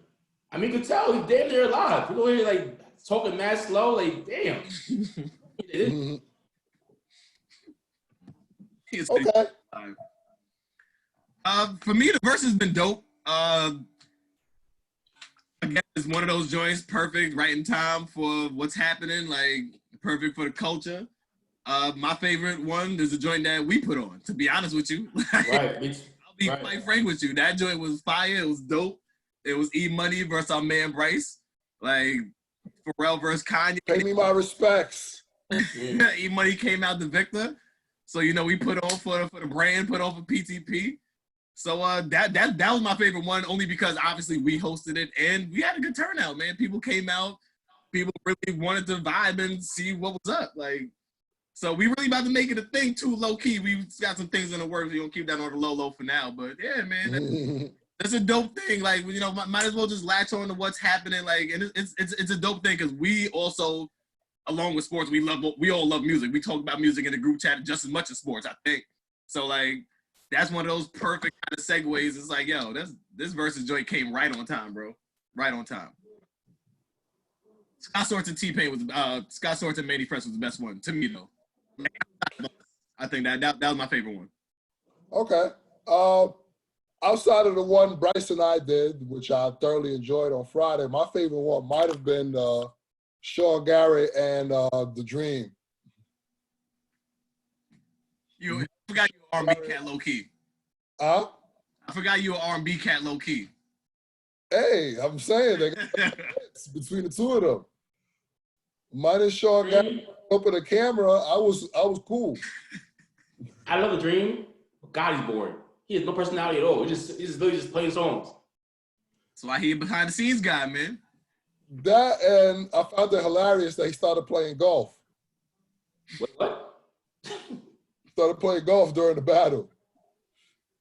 I mean, you could tell he's damn near alive. People here like talking mad slow, like damn. Okay. For me, the verse has been dope. Again, it's one of those joints, perfect, right in time for what's happening, like perfect for the culture. My favorite one is the joint that we put on, to be honest with you. Right. I'll be quite frank with you. That joint was fire. It was dope. It was E-Money versus our man Bryce. Like, Pharrell versus Kanye. Pay me my respects. E-Money came out the victor. So, we put on for the brand, put on for PTP. So that was my favorite one, only because obviously we hosted it and we had a good turnout, man. People came out, people really wanted to vibe and see what was up. Like, so we really about to make it a thing too, low key. We got some things in the works. We're gonna keep that on the low for now. But yeah, man, that's a dope thing. Like, might as well just latch on to what's happening. Like, and it's a dope thing because we also, along with sports, we all love music. We talk about music in the group chat just as much as sports, I think. So like. That's one of those perfect kind of segues. It's like, yo, this versus joint came right on time, bro. Right on time. Scott Storch and T-Pain was Scott Storch and Manny Fresh was the best one to me though. I think that was my favorite one. Okay. Outside of the one Bryce and I did, which I thoroughly enjoyed on Friday, my favorite one might have been Sean Garrett and The Dream. You forgot you were R&B cat low key. Huh? I forgot you were R&B cat low key. Hey, I'm saying they got hits between the two of them. Minus Sean Garrett open the camera, I was cool. I love the Dream. God, he's boring. He has no personality at all. He's literally just playing songs. That's why he a behind the scenes guy, man. That, and I found it hilarious that he started playing golf. What? Started playing golf during the battle.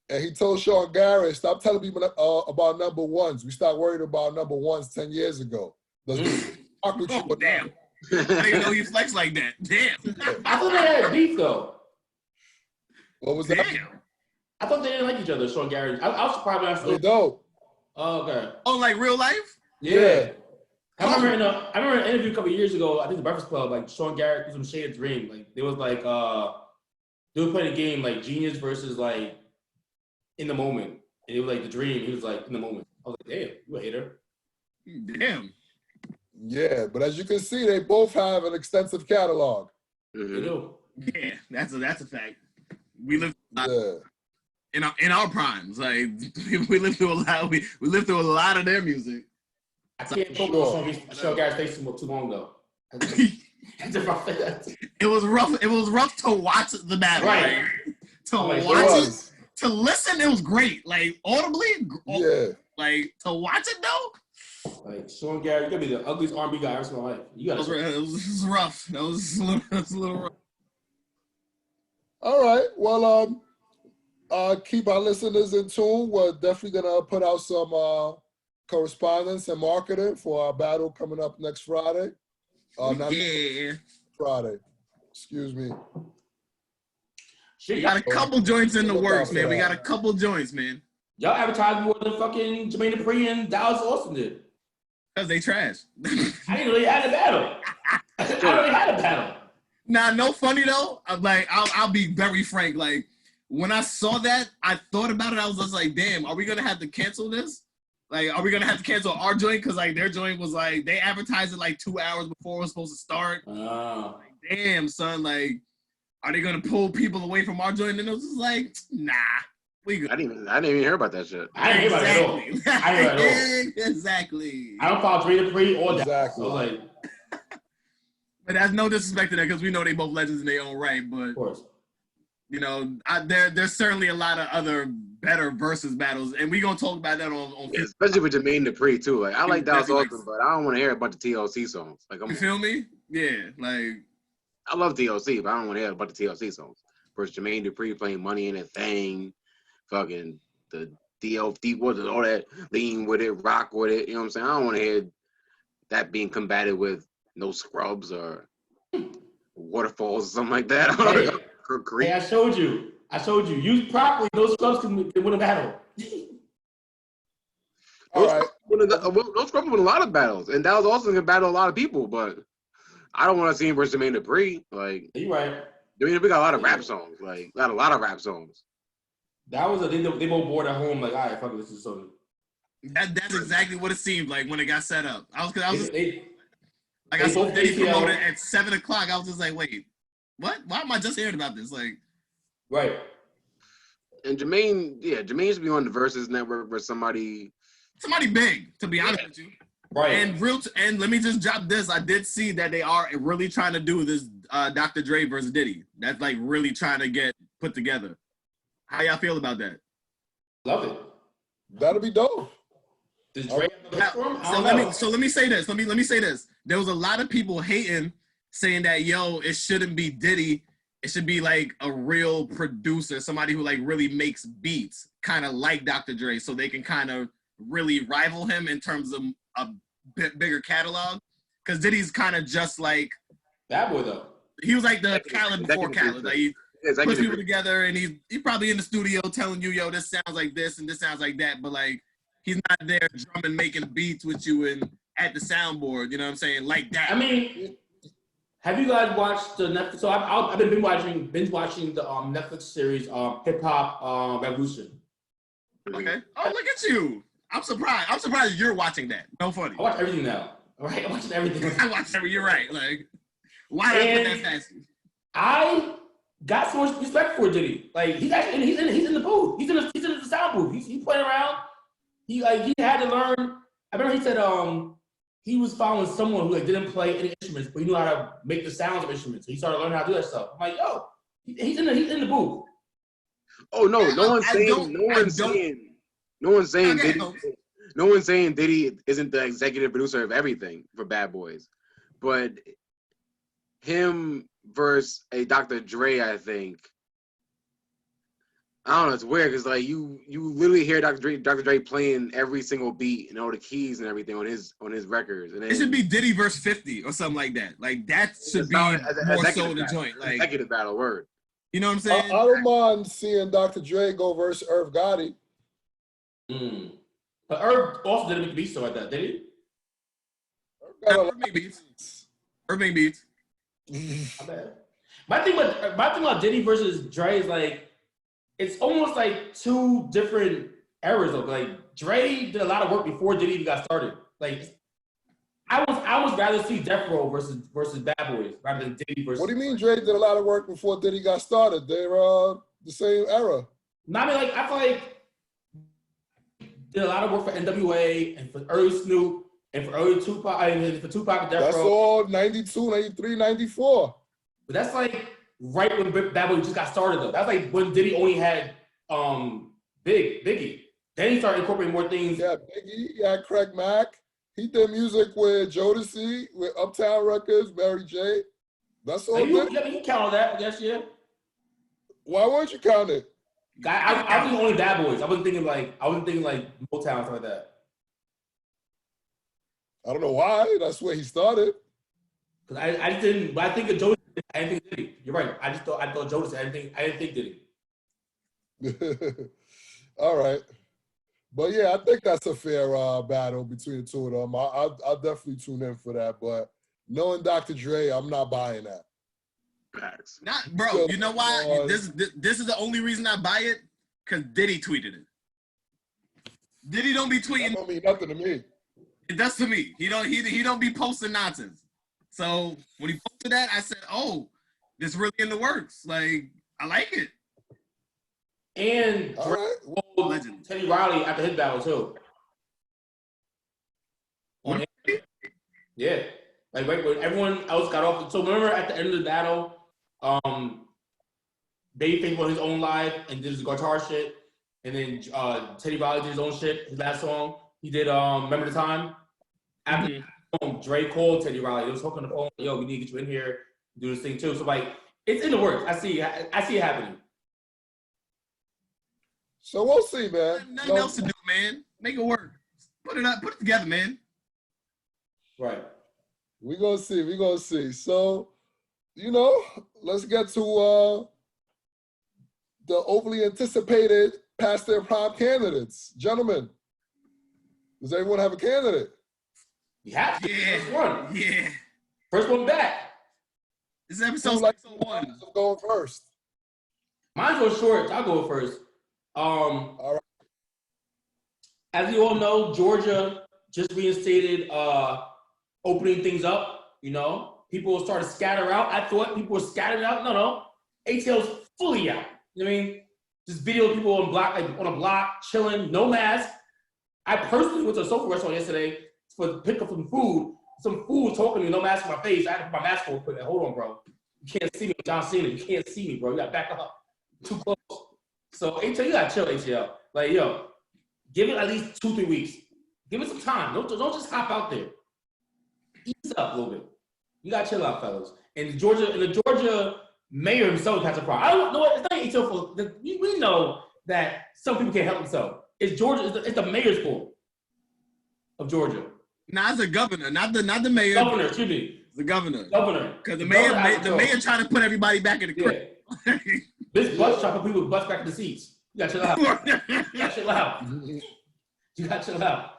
And he told Sean Garrett, stop telling people about number ones. We stopped worrying about number ones 10 years ago. Oh, damn. I didn't know you flex like that. Damn. I thought they had beef, though. What was that? Damn. I thought they didn't like each other, Sean Garrett. I was surprised when I They saw. don't. Oh, okay. Oh, like real life? Yeah. I remember in an interview a couple of years ago, I think the Breakfast Club, like Sean Garrett was some Shade of Dream. Like they was like they were playing a game like Genius versus like In the Moment. And it was like the Dream. He was like In the Moment. I was like, damn, you a hater. Damn. Yeah, but as you can see, they both have an extensive catalog. You know. Yeah, that's a fact. We live Yeah. in our primes. Like we lived through a lot. We lived through a lot of their music. I can't focus on Sean Garrett's face too long though. It was rough. It was rough to watch the battle. Right. Like, to Like, watch it, to listen, it was great. Like audibly, Yeah. like to watch it though. Like Sean Garrett, you gotta be the ugliest R&B guy I ever seen in my life. You It was rough. That was a little rough. All right. Well, keep our listeners in tune. We're definitely gonna put out some correspondence and marketing for our battle coming up next Friday. Friday. Excuse me. We got a couple joints in the works, man. We got a couple joints, man. Y'all advertise more than fucking Jermaine Dupri and Dallas Austin did. Cause they trash. I didn't really have a battle. I already had a battle. Nah, no funny though. I'm like, I'll be very frank. Like when I saw that, I thought about it. I was just like, damn, are we gonna have to cancel this? Like, are we gonna have to cancel our joint? Cause like their joint was like they advertised it like 2 hours before it was supposed to start. Oh. Like, damn, son. Like, are they gonna pull people away from our joint? And it was just like, nah, we good. I didn't even hear about that shit. I didn't hear about that at all. I didn't hear about it at all. Exactly. I don't follow Jermaine Dupri or Dallas. Exactly. So like, But that's no disrespect to that because we know they both legends in their own right. But of course. you know, there's certainly a lot of other better versus battles, and we gonna talk about that on Yeah, especially with Jermaine Dupri too. Like I like Dallas Austin, but I don't want to hear a bunch of TLC songs. Like you feel me? Yeah, like I love TLC, but I don't want to hear a bunch of TLC songs. Versus Jermaine Dupri playing Money in a Thing, fucking the DLD, what is all that, lean with it, rock with it. You know what I'm saying? I don't want to hear that being combated with No Scrubs or Waterfalls or something like that. Hey, I showed you. Use properly. Those clubs can win a battle. All right. Those Scrubs win a lot of battles, and Dallas Austin can battle a lot of people, but I don't want to see him versus Jermaine Dupri. Like, You right. Jermaine Dupri got a lot of rap songs. Like, got a lot of rap songs. That was they both bored at home. Like, all right, fuck it, this is something. that's exactly what it seemed like when it got set up. I saw They Diddy both promoted at 7:00. I was just like, wait, what? Why am I just hearing about this? Like, right. And Jermaine should be on the Versus Network with somebody big, to be honest with you. Right. And let me just drop this. I did see that they are really trying to do this Dr. Dre versus Diddy. That's like really trying to get put together. How y'all feel about that? Love it. That'll be dope. Does Dre have the best for him? Let me say this. Let me say this. There was a lot of people hating, saying that it shouldn't be Diddy. It should be like a real producer, somebody who like really makes beats, kind of like Dr. Dre, so they can kind of really rival him in terms of a bit bigger catalog. Because Diddy's kind of just like Bad Boy though. he was like the Khaled before Khaled. Like he puts people together, and he's probably in the studio telling you, yo, this sounds like this and this sounds like that, but like he's not there drumming, making beats with you and at the soundboard. You know what I'm saying? Like that. I mean, have you guys watched the Netflix? So I've been binge watching the Netflix series Hip Hop Revolution. Okay. Oh, look at you. I'm surprised you're watching that. No funny. I watch everything now. All right, I'm watching everything. I watch every. You're right. Like, why did I put that past you? I got so much respect for Diddy. Like he's in the booth. He's in the sound booth. He's playing around. he had to learn. I remember he said he was following someone who like didn't play any instruments, but he knew how to make the sounds of instruments. So he started learning how to do that stuff. I'm like, yo, he's in the booth. Oh no, Yeah, no one's saying Diddy isn't the executive producer of everything for Bad Boys, but him versus a Dr. Dre, I think. I don't know, it's weird because like you literally hear Dr. Dre playing every single beat and all the keys and everything on his records. And then, it should be Diddy versus 50 or something like that. Like that should be more so the joint. Like executive battle word. You know what I'm saying? I don't mind seeing Dr. Dre go versus Irv Gotti. But Irv also didn't make beats like that, did he? Irv made beats. Irv made beats. My thing about Diddy versus Dre is like, it's almost like two different eras of like Dre did a lot of work before Diddy even got started. Like I was rather see Death Row versus Bad Boys rather than Diddy versus. What do you mean Dre did a lot of work before Diddy got started? They're the same era. No, I mean like I feel like did a lot of work for NWA and for early Snoop and for early Tupac and for Tupac and Death Row. That's all 92, 93, 94. But that's like right when Bad Boy just got started though. That's like when Diddy only had Biggie. Then he started incorporating more things. Yeah, Biggie, he had Craig Mack. He did music with Jodeci, with Uptown Records, Mary J. That's all. You count all that, I guess, yeah. Why won't you count it? I think only Bad Boys. I wasn't thinking like Motown stuff like that. I don't know why. That's where he started. Because I just didn't. But I think of Jodeci. I didn't think Diddy. You're right. I thought Jodeci. I didn't think Diddy. All right. But yeah, I think that's a fair battle between the two of them. I'll definitely tune in for that. But knowing Dr. Dre, I'm not buying that. Facts. Not, bro. You know why? This is the only reason I buy it. Cause Diddy tweeted it. Diddy don't be tweeting. That don't mean nothing to me. It does to me. He don't be posting nonsense. So when he posted that, I said, "Oh, this really in the works. Like I like it." And Right. Teddy Riley after his battle too. Yeah, like right when everyone else got off. So remember at the end of the battle, Babyface won his own live and did his guitar shit, and then Teddy Riley did his own shit. His last song he did, Remember the Time. After Dre called Teddy Riley, he was talking on the phone. Yo, we need to get you in here, do this thing too. So like, it's in the works. I see it happening. So we'll see, man. Nothing else to do, man. Make it work. Put it together, man. Right. We gonna see. So, let's get to the overly anticipated past their prime candidates. Gentlemen, does everyone have a candidate? You have to. Yeah. First one. Yeah. First one back. This is episode Like 1. going first. Mine's real short. I'll go first. All right. As you all know, Georgia just reinstated opening things up. People started to scatter out. I thought people were scattering out. No. ATL's fully out. You know what I mean? Just video of people on a block, chilling, no mask. I personally went to a sofa restaurant yesterday to pick up some food. Some food talking to me, no mask on my face. I had to put my mask on quick. Hold on, bro. You can't see me, John Cena. You can't see me, bro. You gotta back up. Too close. So ATL, you gotta chill, ATL. Like, yo, give it at least 2-3 weeks. Give it some time. Don't just hop out there. Ease up a little bit. You gotta chill out, fellas. And the Georgia mayor himself has a problem. I don't know what it's not ATL for. We know that some people can't help themselves. It's Georgia. It's the mayor's fault of Georgia. Nah, it's the governor, not the mayor. Governor, excuse me. The governor. Governor. Because the mayor trying to put everybody back in the crib. Yeah. This bus trying to put people with butts back in the seats. You gotta chill out. You gotta chill out.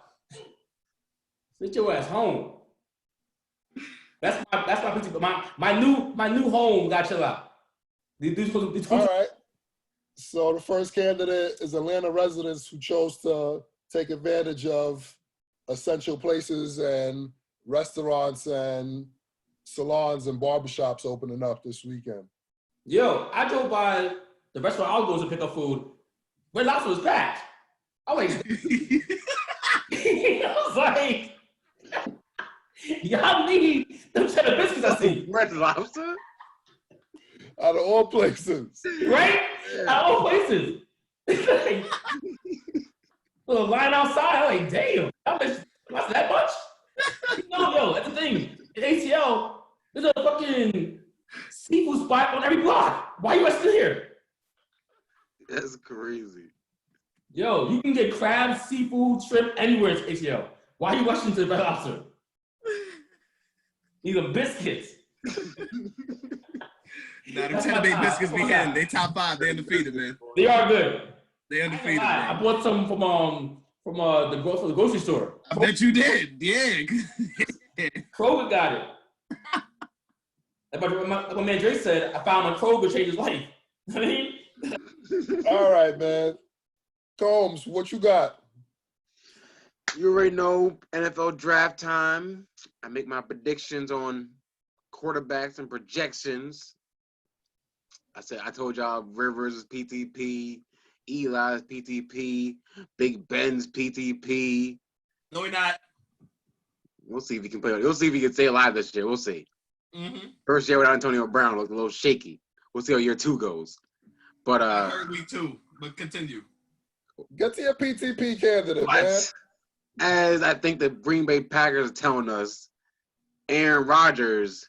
Sit your ass home. That's my principle. My new home gotta chill out. All right. So the first candidate is Atlanta residents who chose to take advantage of essential places and restaurants and salons and barbershops opening up this weekend. Yo, I drove by the restaurant I was going to pick up food. Red Lobster was packed. I was like, was like, y'all need them cheddar biscuits I see. Red Lobster? Out of all places. Right? Yeah. Out of all places. Like, little line outside, I'm like, damn, that's that much? No, yo, that's the thing. In ATL, there's a fucking seafood spot on every block. Why you still here? That's crazy. Yo, you can get crab, seafood, shrimp anywhere in ATL. Why are you rushing to the Red Lobster? These are biscuits. Nah, them That's cheddar my baked top. biscuits be That's my hitting. top. They top 5. They undefeated, man. They are good. They I ain't undefeated, gonna lie, I man. bought some from the grocery store. I bet you did. Yeah. Kroger got it. Like my man Dre said, I found my Kroger changed his life. I mean, All right, man. Combs, what you got? You already know NFL draft time. I make my predictions on quarterbacks and projections. I told y'all Rivers is PTP, Eli's PTP, Big Ben's PTP. No, we're not. We'll see if he can play. We'll see if he can stay alive this year. We'll see. Mm-hmm. First year without Antonio Brown looked a little shaky. We'll see how year 2 goes. But I heard week 2, but continue. Get to your PTP candidate, man. but as I think the Green Bay Packers are telling us, Aaron Rodgers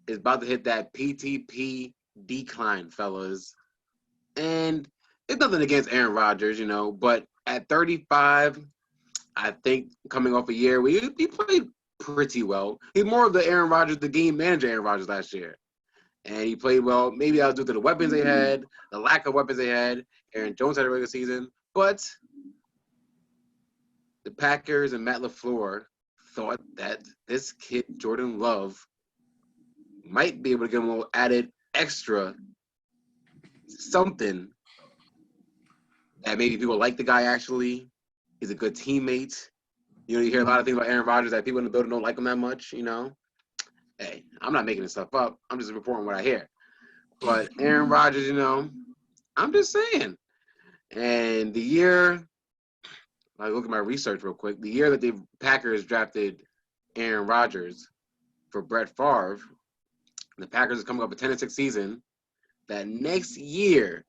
is about to hit that PTP decline, fellas. And it's nothing against Aaron Rodgers, you know, but at 35, I think coming off a year where he played pretty well. He's more of the Aaron Rodgers, the game manager Aaron Rodgers last year. And he played well. Maybe that was due to the weapons they had, the lack of weapons they had. Aaron Jones had a regular season. But the Packers and Matt LaFleur thought that this kid, Jordan Love, might be able to give him a little added extra something that maybe people like the guy actually. He's a good teammate. You know, you hear a lot of things about Aaron Rodgers that people in the building don't like him that much, you know. Hey, I'm not making this stuff up. I'm just reporting what I hear. But Aaron Rodgers, you know, I'm just saying. And the year, I look at my research real quick. The year that the Packers drafted Aaron Rodgers for Brett Favre, the Packers is coming up a 10-6 season. That next year,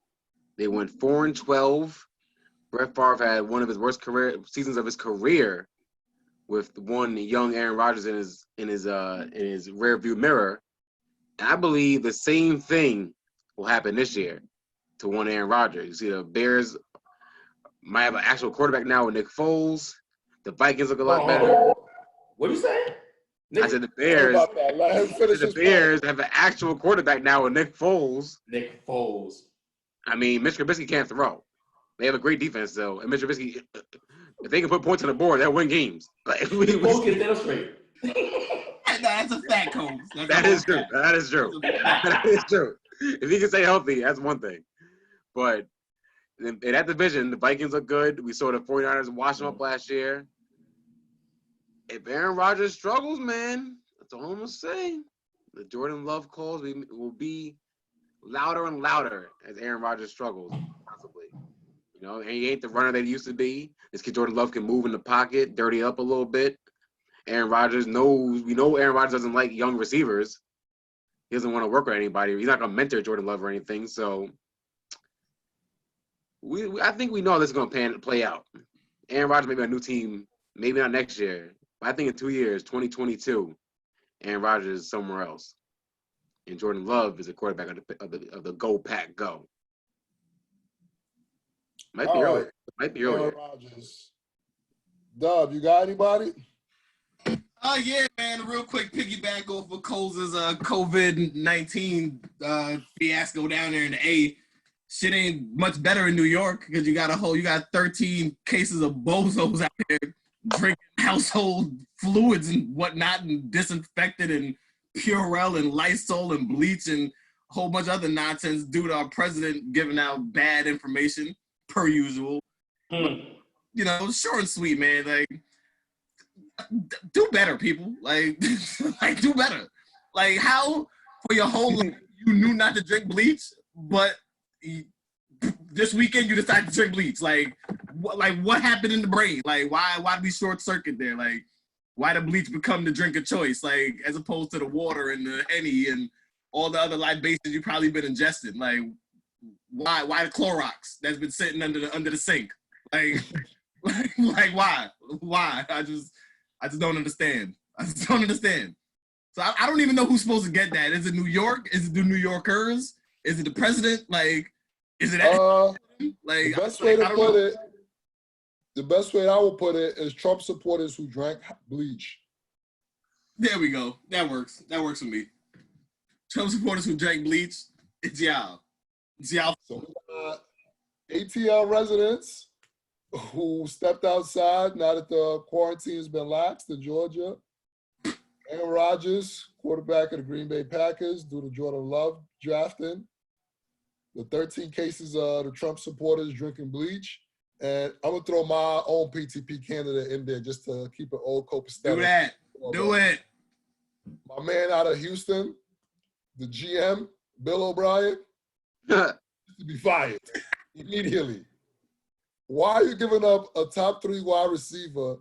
they went 4-12. Brett Favre had one of his worst seasons of his career with one young Aaron Rodgers in his rearview mirror. And I believe the same thing will happen this year to one Aaron Rodgers. You see, the Bears might have an actual quarterback now with Nick Foles. The Vikings look a lot better. What are you saying? I said the Bears. Let him finish The his Bears have an actual quarterback now with Nick Foles. Nick Foles. I mean, Mitch Trubisky can't throw. They have a great defense, though. And Mitch Trubisky, if they can put points on the board, they'll win games. Like, Both get that straight. That's a fact, Combs. That is true. That is true. That is true. If he can stay healthy, that's one thing. But in that division, the Vikings look good. We saw the 49ers wash them up last year. If Aaron Rodgers struggles, man, that's all I'm going to say. The Jordan Love calls will be louder and louder as Aaron Rodgers struggles, possibly. You know, and he ain't the runner that he used to be. This kid Jordan Love can move in the pocket, dirty up a little bit. Aaron Rodgers knows, we know Aaron Rodgers doesn't like young receivers. He doesn't want to work with anybody. He's not going to mentor Jordan Love or anything. So I think we know this is going to play out. Aaron Rodgers may be a new team, maybe not next year. But I think in 2 years, 2022, Aaron Rodgers is somewhere else. And Jordan Love is a quarterback of the Go Pack Go. Might be early. Might be earlier. Rodgers. Dub, you got anybody? Yeah, man. Real quick, piggyback off of Coles's COVID-19 fiasco down there in the A. Shit ain't much better in New York because you got 13 cases of bozos out there drinking household fluids and whatnot, and disinfected and Purell and Lysol and bleach and a whole bunch of other nonsense due to our president giving out bad information per usual. But, you know, short and sweet, man. Like, do better, people. Like, do better. Like, how for your whole life you knew not to drink bleach, but this weekend you decided to drink bleach. Like what happened in the brain? Like why did we short circuit there? Like why did bleach become the drink of choice? Like as opposed to the water and the Henny and all the other libations you probably been ingesting. Like why the Clorox that's been sitting under the sink? Like why? I just don't understand. I just don't understand. So I don't even know who's supposed to get that. Is it New York? Is it the New Yorkers? Is it the president? Like, is it like the best way to put it? The best way I would put it is Trump supporters who drank bleach. There we go. That works. That works for me. Trump supporters who drank bleach. It's y'all. It's y'all. So ATL residents who stepped outside now that the quarantine has been laxed in Georgia. Aaron Rodgers, quarterback of the Green Bay Packers, due to Jordan Love drafting. The 13 cases of the Trump supporters drinking bleach. And I'm going to throw my own PTP candidate in there just to keep it old copacetic. Do that. Do it. My man out of Houston, the GM, Bill O'Brien, to be fired immediately. Why are you giving up a top 3 wide receiver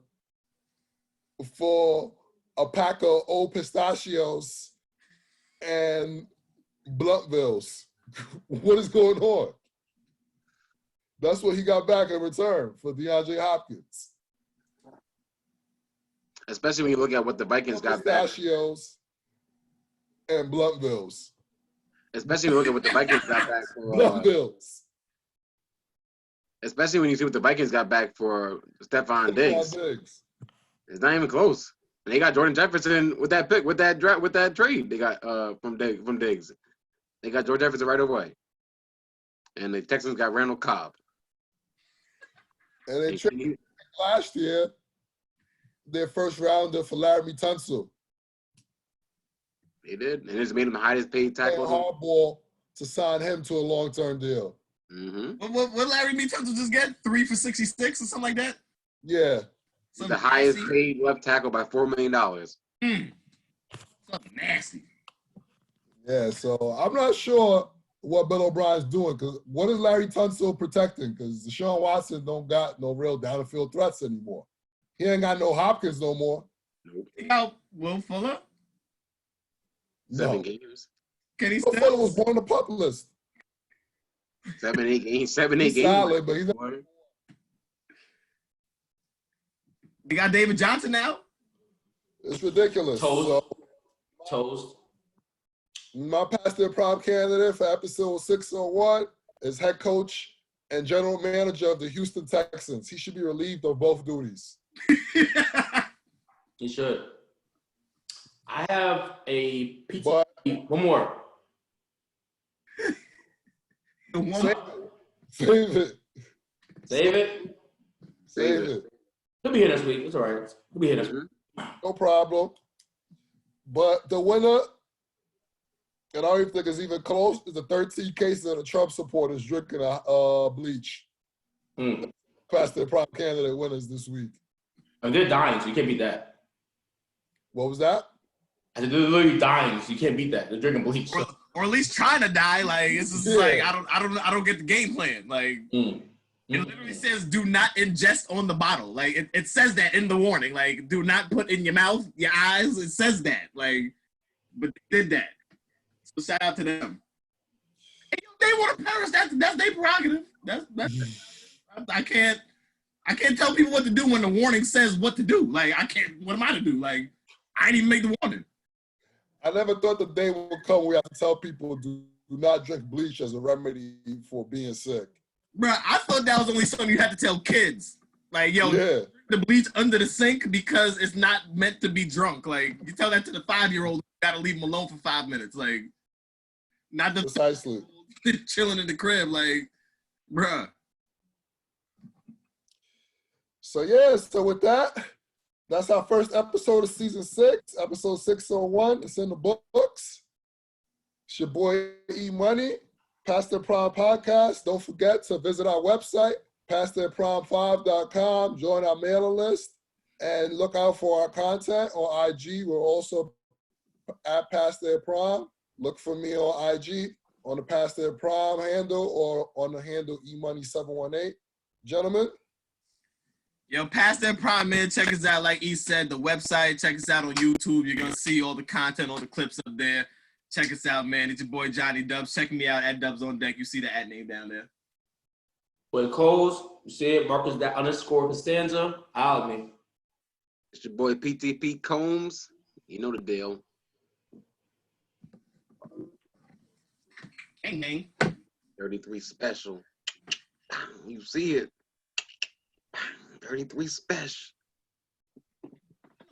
for a pack of old pistachios and Bluntvilles? What is going on? That's what he got back in return for DeAndre Hopkins. Especially when you look at what the Vikings got back. Pistachios and Bluntvilles. Especially when you look at what the Vikings got back for. Bluntvilles. Especially when you see what the Vikings got back for Stephon Diggs. It's not even close. And they got Jordan Jefferson with that pick, with that trade they got from Diggs. They got Jordan Jefferson right away. And the Texans got Randall Cobb. And they traded last year their first rounder for Larry Tunsil. They did. And it's made him the highest paid tackle. Hardball to sign him to a long-term deal. Mm-hmm. What Larry Tunsil just get? 3 for 66 or something like that? Yeah. The highest paid left tackle by $4 million. Something nasty. Yeah, so I'm not sure what Bill O'Brien's doing, because what is Larry Tunsil protecting? Because Deshaun Watson don't got no real down-the-field threats anymore. He ain't got no Hopkins no more. Nope. He got Will Fuller? 7 games. Can he Will still? Fuller was on the pup list. 7, 8 games. 7, 8 He's games. solid, but he's not. They got David Johnson now? It's ridiculous. Toast. So, Toast. my past their prom candidate for episode 601 is head coach and general manager of the Houston Texans. He should be relieved of both duties. He should. I have a PTP. But One more. save it. Save it. Save it. He'll be here next week. It's all right. He'll be here next week. No problem. But the winner, and I don't even think it's even close, is the 13 cases of the Trump supporters drinking bleach. Past their prime candidate winners this week. And they're dying, so you can't beat that. What was that? I said they're literally dying, so you can't beat that. They're drinking bleach. Or at least trying to die. Like it's just like I don't get the game plan. Like it literally says do not ingest on the bottle. Like it says that in the warning. Like do not put in your mouth, your eyes. It says that. Like, but they did that. So shout out to them. Hey, they want to perish. That's their prerogative. That's I can't tell people what to do when the warning says what to do. Like I can't. What am I to do? Like I didn't even make the warning. I never thought the day would come where we have to tell people do not drink bleach as a remedy for being sick. Bruh, I thought that was only something you had to tell kids. Like, yo, Yeah. the bleach under the sink because it's not meant to be drunk. Like, you tell that to the 5-year-old, you gotta leave him alone for 5 minutes. Like, not the Precisely. chilling in the crib. Like, bruh. So yeah, so with that, that's our first episode of season 6, episode 601. It's in the books. It's your boy E Money, Past Their Prime Podcast. Don't forget to visit our website, pasttheirprime5.com, join our mailing list, and look out for our content on IG. We're also at Past Their Prime. Look for me on IG. on the Past Their Prime handle or on the handle emoney718. Gentlemen? Yo, Past That Prime, man. Check us out. Like E said, the website. Check us out on YouTube. You're going to see all the content, all the clips up there. Check us out, man. It's your boy Johnny Dubs. Check me out at Dubs on Deck. You see the @ name down there. Boy Coles, you see it, Marcus that _ Costanza. Holla at me. It's your boy PTP Combs. You know the deal. Gang, gang. 33 special. You see it. 33 special.